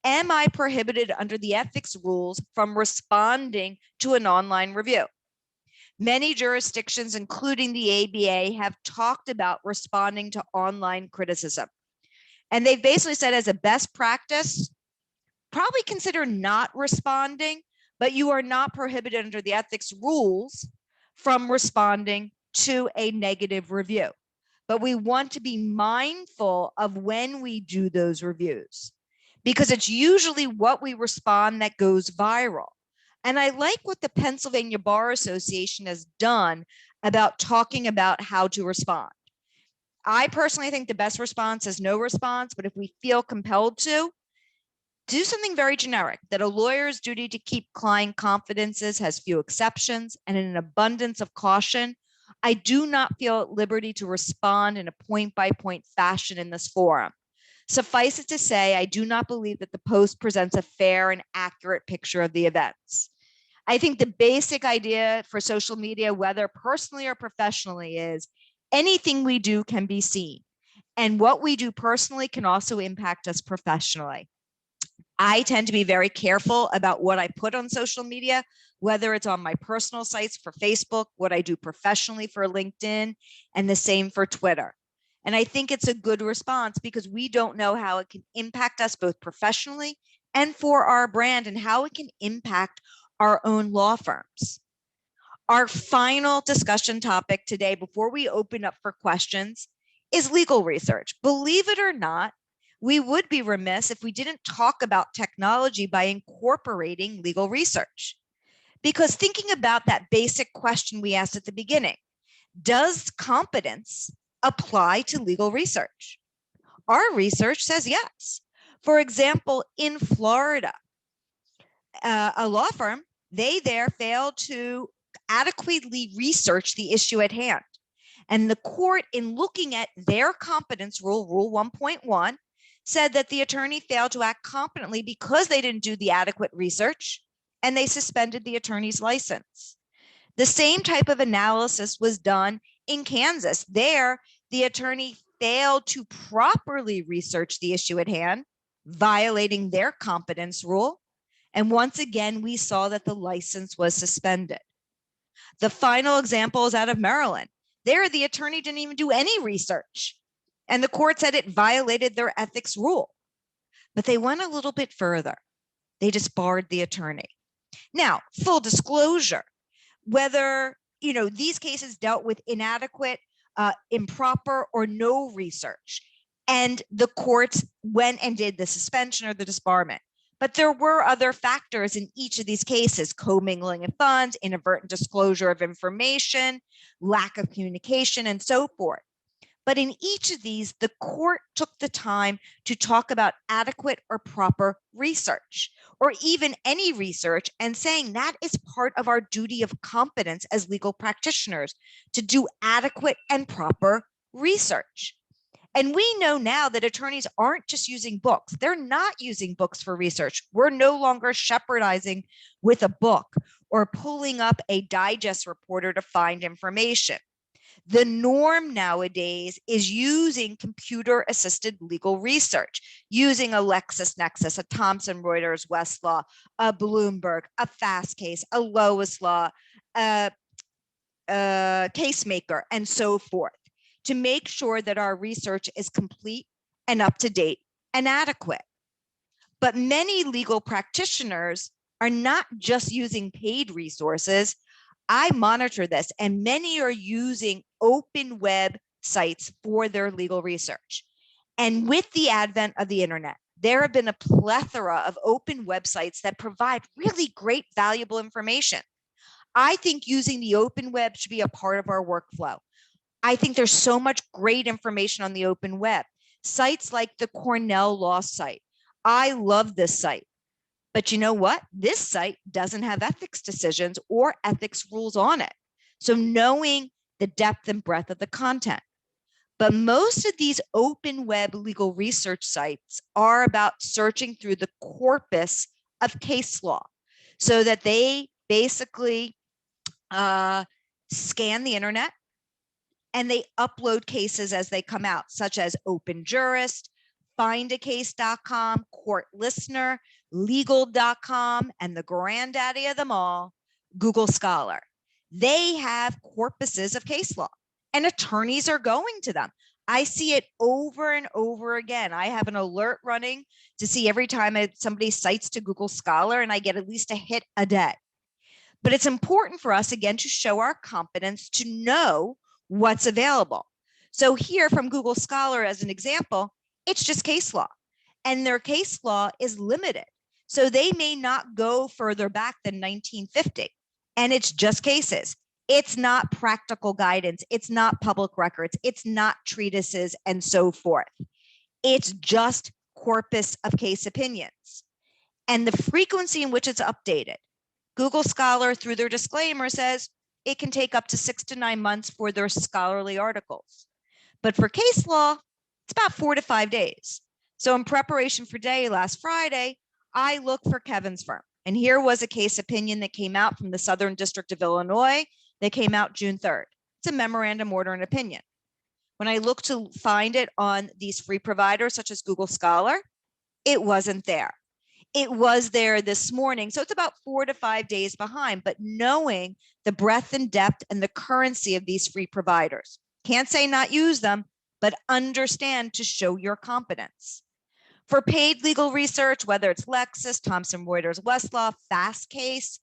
am I prohibited under the ethics rules from responding to an online review? Many jurisdictions, including the ABA, have talked about responding to online criticism. And they've basically said as a best practice, probably consider not responding, but you are not prohibited under the ethics rules from responding to a negative review. But we want to be mindful of when we do those reviews, because it's usually what we respond that goes viral. And I like what the Pennsylvania Bar Association has done about talking about how to respond. I personally think the best response is no response, but if we feel compelled to, do something very generic, that a lawyer's duty to keep client confidences has few exceptions and an abundance of caution. I do not feel at liberty to respond in a point-by-point fashion in this forum. Suffice it to say, I do not believe that the post presents a fair and accurate picture of the events. I think the basic idea for social media, whether personally or professionally, is anything we do can be seen. And what we do personally can also impact us professionally. I tend to be very careful about what I put on social media, whether it's on my personal sites for Facebook, what I do professionally for LinkedIn, and the same for Twitter. And I think it's a good response because we don't know how it can impact us both professionally and for our brand and how it can impact our own law firms. Our final discussion topic today, before we open up for questions, is legal research. Believe it or not, we would be remiss if we didn't talk about technology by incorporating legal research. Because thinking about that basic question we asked at the beginning, does competence apply to legal research? Our research says yes. For example, in Florida, a law firm, they there failed to adequately research the issue at hand. And the court, in looking at their competence rule, Rule 1.1, said that the attorney failed to act competently because they didn't do the adequate research, and they suspended the attorney's license. The same type of analysis was done in Kansas. There, the attorney failed to properly research the issue at hand, violating their competence rule. And once again, we saw that the license was suspended. The final example is out of Maryland. There, the attorney didn't even do any research, and the court said it violated their ethics rule. But they went a little bit further. They disbarred the attorney. Now, full disclosure, whether these cases dealt with inadequate, improper, or no research, and the courts went and did the suspension or the disbarment. But there were other factors in each of these cases: commingling of funds, inadvertent disclosure of information, lack of communication, and so forth. But in each of these, the court took the time to talk about adequate or proper research, or even any research, and saying that is part of our duty of competence as legal practitioners, to do adequate and proper research. And we know now that attorneys aren't just using books. They're not using books for research. We're no longer shepherdizing with a book or pulling up a digest reporter to find information. The norm nowadays is using computer-assisted legal research, using a LexisNexis, a Thomson Reuters Westlaw, a Bloomberg, a Fastcase, a Lois Law, a Casemaker, and so forth, to make sure that our research is complete and up to date and adequate. But many legal practitioners are not just using paid resources. I monitor this, and many are using open web sites for their legal research. And with the advent of the internet, there have been a plethora of open websites that provide really great, valuable information. I think using the open web should be a part of our workflow. I think there's so much great information on the open web. Sites like the Cornell Law site. I love this site. But you know what? This site doesn't have ethics decisions or ethics rules on it. So knowing the depth and breadth of the content. But most of these open web legal research sites are about searching through the corpus of case law, so that they basically scan the internet and they upload cases as they come out, such as Open Jurist, findacase.com, Court Listener, legal.com, and the granddaddy of them all, Google Scholar. They have corpuses of case law, and attorneys are going to them. I see it over and over again. I have an alert running to see every time somebody cites to Google Scholar, and I get at least a hit a day. But it's important for us, again, to show our competence, to know what's available. So here from Google Scholar, as an example, it's just case law, and their case law is limited. So they may not go further back than 1950, and it's just cases. It's not practical guidance. It's not public records. It's not treatises and so forth. It's just corpus of case opinions. and the frequency in which it's updated. Google Scholar, through their disclaimer, says it can take up to 6 to 9 months for their scholarly articles. But for case law, it's about 4 to 5 days. So in preparation for today, last Friday, I looked for Kevin's firm. And here was a case opinion that came out from the Southern District of Illinois that came out June 3rd. It's a memorandum order and opinion. When I looked to find it on these free providers, such as Google Scholar, it wasn't there. It was there this morning. So it's about 4 to 5 days behind, but knowing the breadth and depth and the currency of these free providers. Can't say not use them, but understand to show your competence. For paid legal research, whether it's Lexis, Thomson Reuters, Westlaw, Fastcase,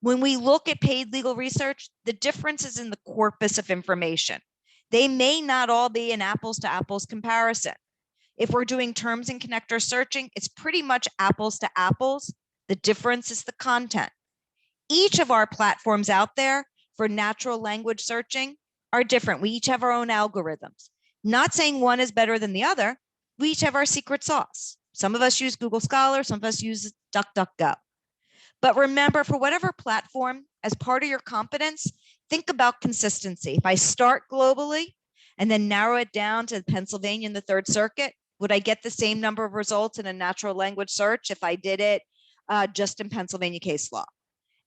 when we look at paid legal research, the difference is in the corpus of information. They may not all be an apples to apples comparison. If we're doing terms and connector searching, it's pretty much apples to apples. The difference is the content. Each of our platforms out there for natural language searching are different. We each have our own algorithms. Not saying one is better than the other. We each have our secret sauce. Some of us use Google Scholar, some of us use DuckDuckGo. But remember, for whatever platform, as part of your competence, think about consistency. If I start globally and then narrow it down to Pennsylvania and the Third Circuit, would I get the same number of results in a natural language search if I did it just in Pennsylvania case law?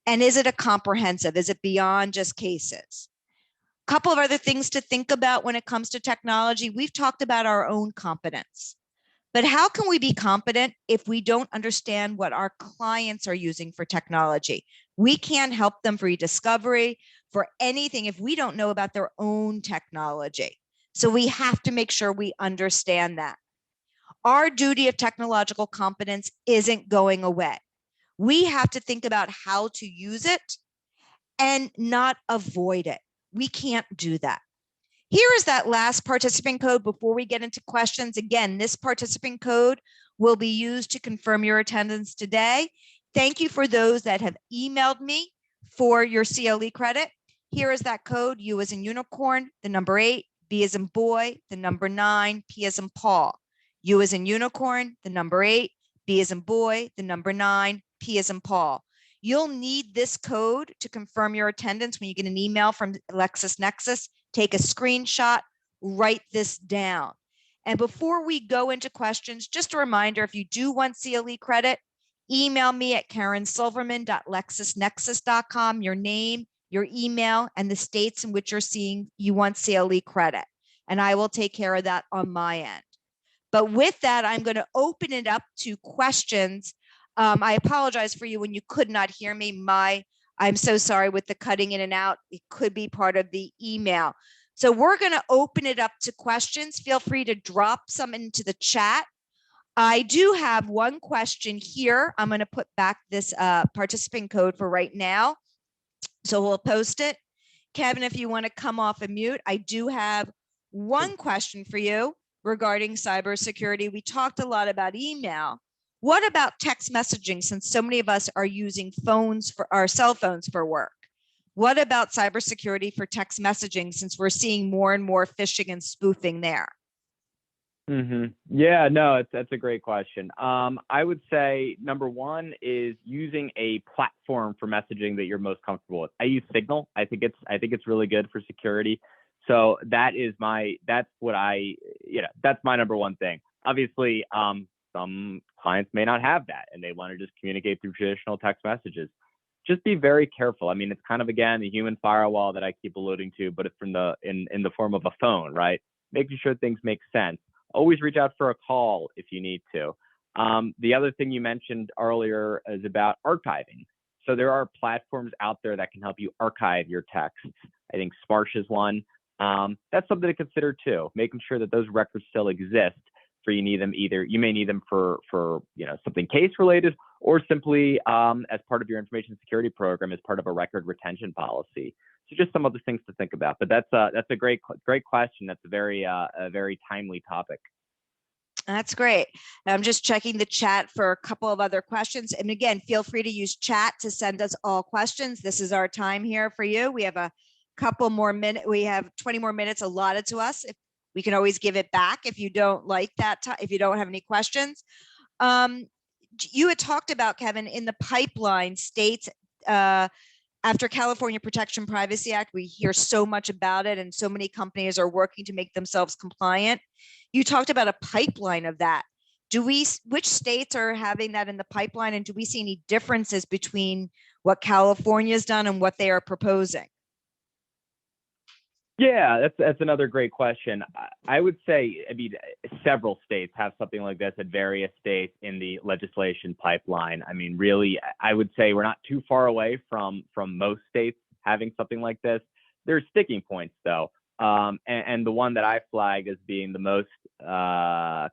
And is it a comprehensive? Is it beyond just cases? A couple of other things to think about when it comes to technology. We've talked about our own competence. But how can we be competent if we don't understand what our clients are using for technology? We can't help them for e-discovery, for anything, if we don't know about their own technology. So we have to make sure we understand that. Our duty of technological competence isn't going away. We have to think about how to use it and not avoid it. We can't do that. Here is that last participant code before we get into questions. Again, this participant code will be used to confirm your attendance today. Thank you for those that have emailed me for your CLE credit. Here is that code: U as in unicorn, the number 8, B as in boy, the number 9, P as in Paul. U as in unicorn, the number 8, B as in boy, the number 9, P as in Paul. You'll need this code to confirm your attendance when you get an email from LexisNexis. Take a screenshot, write this down. And before we go into questions, just a reminder, if you do want CLE credit, email me at karensilverman.lexisnexis.com, your name, your email, and the states in which you want CLE credit. And I will take care of that on my end. But with that, I'm going to open it up to questions. I apologize for you when you could not hear me. I'm so sorry with the cutting in and out. It could be part of the email. So we're going to open it up to questions. Feel free to drop some into the chat. I do have one question here. I'm going to put back this participant code for right now. So we'll post it. Kevin, if you want to come off and mute, I do have one question for you regarding cybersecurity. We talked a lot about email. What about text messaging, since so many of us are using phones for our cell phones for work? What about cybersecurity for text messaging, since we're seeing more and more phishing and spoofing there?
Yeah, no, that's a great question. I would say number one is using a platform for messaging that you're most comfortable with. I use Signal. I think it's really good for security. So that's my number one thing. Obviously, some clients may not have that and they want to just communicate through traditional text messages. Just be very careful. I mean, it's kind of, again, the human firewall that I keep alluding to, but it's in the form of a phone, right? Making sure things make sense. Always reach out for a call if you need to. The other thing you mentioned earlier is about archiving. So there are platforms out there that can help you archive your texts. I think Sparsh is one. That's something to consider too, making sure that those records still exist. For you may need them for something case related, or simply as part of your information security program as part of a record retention policy. So just some other things to think about. But that's a great question. That's a very timely topic.
That's great. I'm just checking the chat for a couple of other questions. And again, feel free to use chat to send us all questions. This is our time here for you. We have a couple more minutes. We have 20 more minutes allotted to us. If we can always give it back if you don't like that, if you don't have any questions. you had talked about, Kevin, in the pipeline states, after California Protection Privacy Act, we hear so much about it and so many companies are working to make themselves compliant. You talked about a pipeline of that. Which states are having that in the pipeline, and do we see any differences between what California's done and what they are proposing?
Yeah, that's another great question. I would say, I mean, several states have something like this at various states in the legislation pipeline. I mean, really, I would say we're not too far away from most states having something like this. There's sticking points though, and the one that I flagged as being the most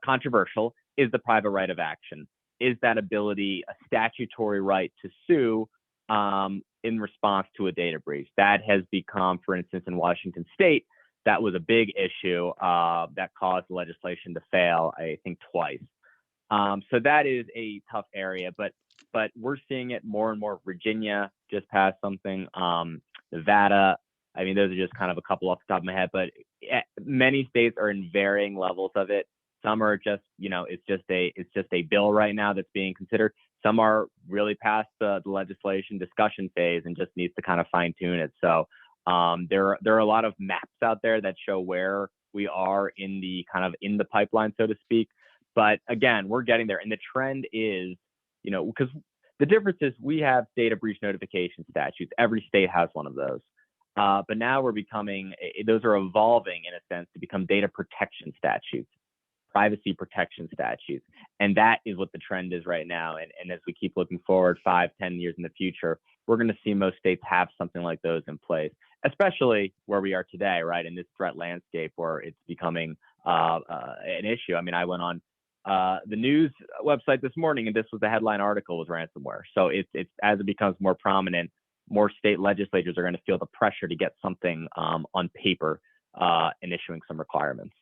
controversial is the private right of action. Is that ability a statutory right to sue in response to a data breach? That has become, for instance, in Washington State, that was a big issue that caused the legislation to fail, I think, twice. So that is a tough area, but we're seeing it more and more. Virginia just passed something, Nevada. I mean, those are just kind of a couple off the top of my head, but many states are in varying levels of it. Some are just, it's just a bill right now that's being considered. Some are really past the legislation discussion phase and just needs to kind of fine tune it. So there are a lot of maps out there that show where we are in the pipeline, so to speak. But again, we're getting there. And the trend is, because the difference is we have data breach notification statutes. Every state has one of those. But now those are evolving in a sense to become data protection statutes, privacy protection statutes. And that is what the trend is right now. And as we keep looking forward 5, 10 years in the future, we're going to see most states have something like those in place, especially where we are today, right? In this threat landscape where it's becoming an issue. I mean, I went on the news website this morning and this was the headline article was ransomware. So it's as it becomes more prominent, more state legislatures are going to feel the pressure to get something on paper and issuing some requirements.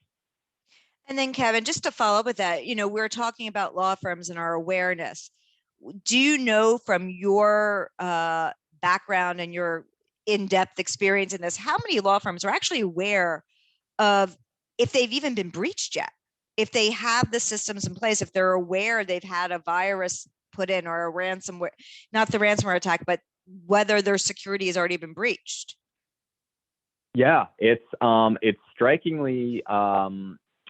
And then, Kevin, just to follow up with that, we're talking about law firms and our awareness. Do you know from your background and your in-depth experience in this, how many law firms are actually aware of if they've even been breached yet? If they have the systems in place, if they're aware they've had a virus put in or a ransomware, not the ransomware attack, but whether their security has already been breached?
Yeah, it's strikingly,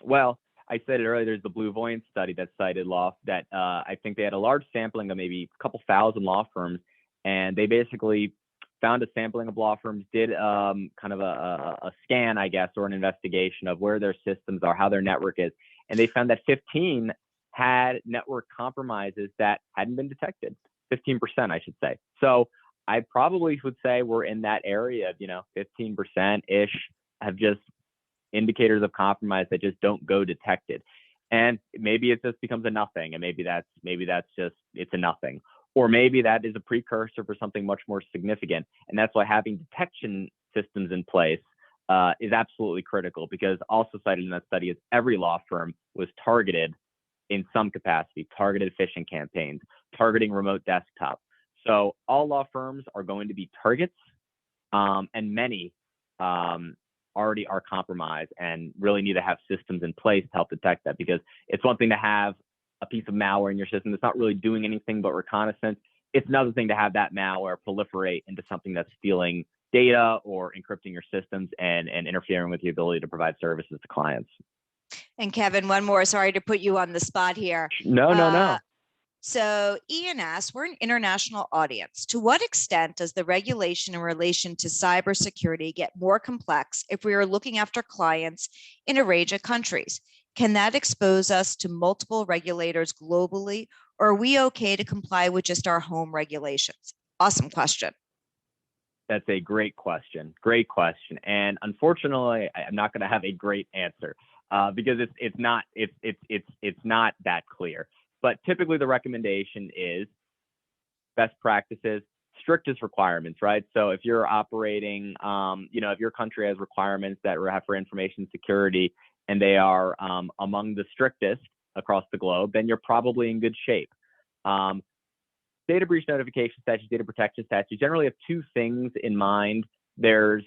well, I said it earlier, there's the Blue Voyant study that cited that I think they had a large sampling of maybe a couple thousand law firms, and they basically found a sampling of law firms, did kind of a scan, I guess, or an investigation of where their systems are, how their network is, and they found that 15 had network compromises that hadn't been detected, 15%, I should say. So I probably would say we're in that area of, 15%-ish have just indicators of compromise that just don't go detected. And maybe it just becomes a nothing. And maybe that's just, it's a nothing. Or maybe that is a precursor for something much more significant. And that's why having detection systems in place is absolutely critical, because also cited in that study is every law firm was targeted in some capacity, targeted phishing campaigns, targeting remote desktop. So all law firms are going to be targets, and many already are compromised and really need to have systems in place to help detect that, because it's one thing to have a piece of malware in your system that's not really doing anything but reconnaissance. It's another thing to have that malware proliferate into something that's stealing data or encrypting your systems and interfering with the ability to provide services to clients.
And Kevin, one more, sorry to put you on the spot here.
No.
So Ian asks, we're an international audience. To what extent does the regulation in relation to cybersecurity get more complex if we are looking after clients in a range of countries? Can that expose us to multiple regulators globally, or are we okay to comply with just our home regulations? Awesome question.
That's a great question. Great question. And unfortunately, I'm not going to have a great answer because it's not that clear. But typically the recommendation is best practices, strictest requirements, right? So if you're operating, if your country has requirements that have for information security and they are among the strictest across the globe, then you're probably in good shape. Data breach notification statutes, data protection statutes generally have two things in mind. There's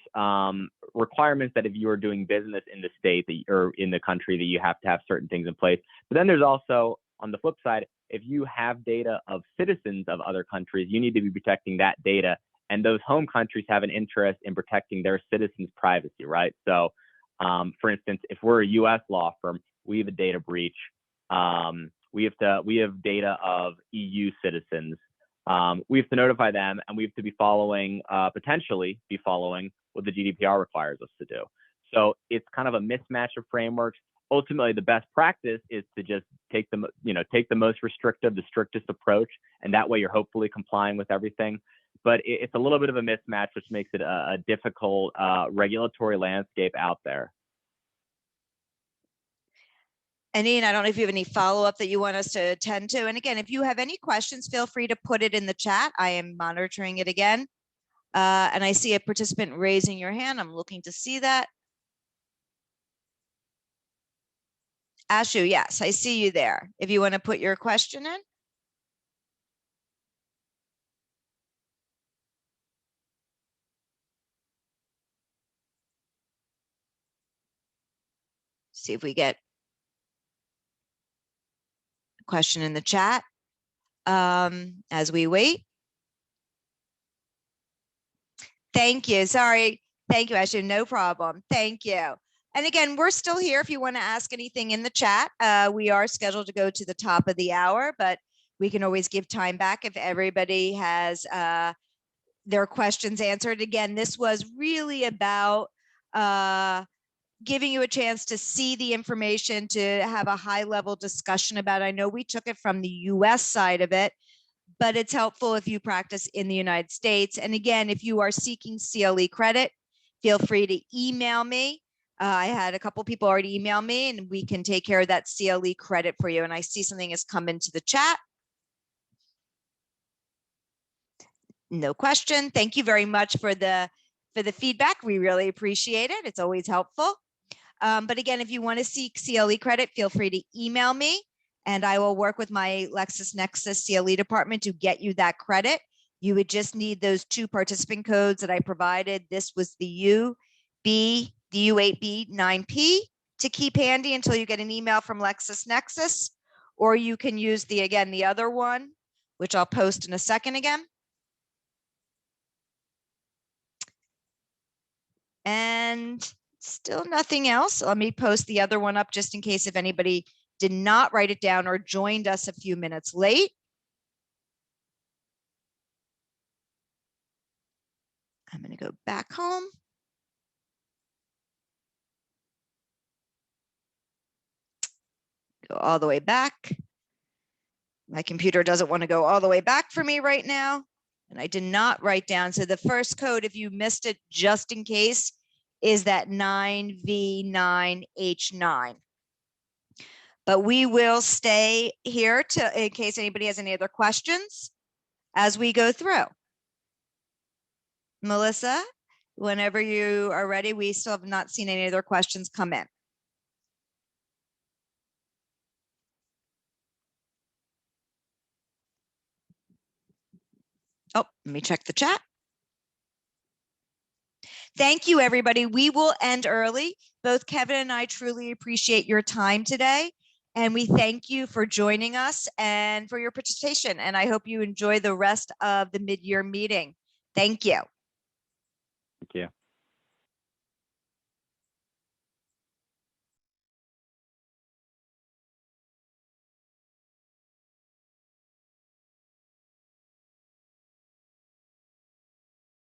requirements that if you are doing business in the state or in the country that you have to have certain things in place. But then there's also On the flip side, if you have data of citizens of other countries, you need to be protecting that data. And those home countries have an interest in protecting their citizens' privacy, right? So, for instance, if we're a U.S. law firm, we have a data breach. We have data of EU citizens. We have to notify them, and we have to be following, potentially be following what the GDPR requires us to do. So it's kind of a mismatch of frameworks. Ultimately, the best practice is to just take the most restrictive, the strictest approach, and that way you're hopefully complying with everything. But it's a little bit of a mismatch, which makes it a difficult regulatory landscape out there.
And Ian, I don't know if you have any follow-up that you want us to attend to. And again, if you have any questions, feel free to put it in the chat. I am monitoring it again. And I see a participant raising your hand. I'm looking to see that. Ashu, yes, I see you there. If you want to put your question in. See if we get a question in the chat as we wait. Thank you. Sorry. Thank you, Ashu. No problem. Thank you. And again, we're still here if you want to ask anything in the chat. We are scheduled to go to the top of the hour, but we can always give time back if everybody has their questions answered. Again, this was really about giving you a chance to see the information, to have a high level discussion about it. I know we took it from the US side of it, but it's helpful if you practice in the United States. And again, if you are seeking CLE credit, feel free to email me. I had a couple people already email me, and we can take care of that CLE credit for you. And I see something has come into the chat. No question. Thank you very much for the feedback. We really appreciate it. It's always helpful. But again, if you want to seek CLE credit, feel free to email me, and I will work with my LexisNexis CLE department to get you that credit. You would just need those 2 participant codes that I provided. This was the UB, the U8B9P to keep handy until you get an email from LexisNexis, or you can use the other one, which I'll post in a second again. And still nothing else. Let me post the other one up just in case if anybody did not write it down or joined us a few minutes late. I'm going to go back home. Go all the way back. My computer doesn't want to go all the way back for me right now. And I did not write down. So the first code, if you missed it, just in case, is that 9V9H9. But we will stay here in case anybody has any other questions as we go through. Melissa, whenever you are ready, we still have not seen any other questions come in. Oh, let me check the chat. Thank you, everybody. We will end early. Both Kevin and I truly appreciate your time today. And we thank you for joining us and for your participation. And I hope you enjoy the rest of the mid-year meeting. Thank you.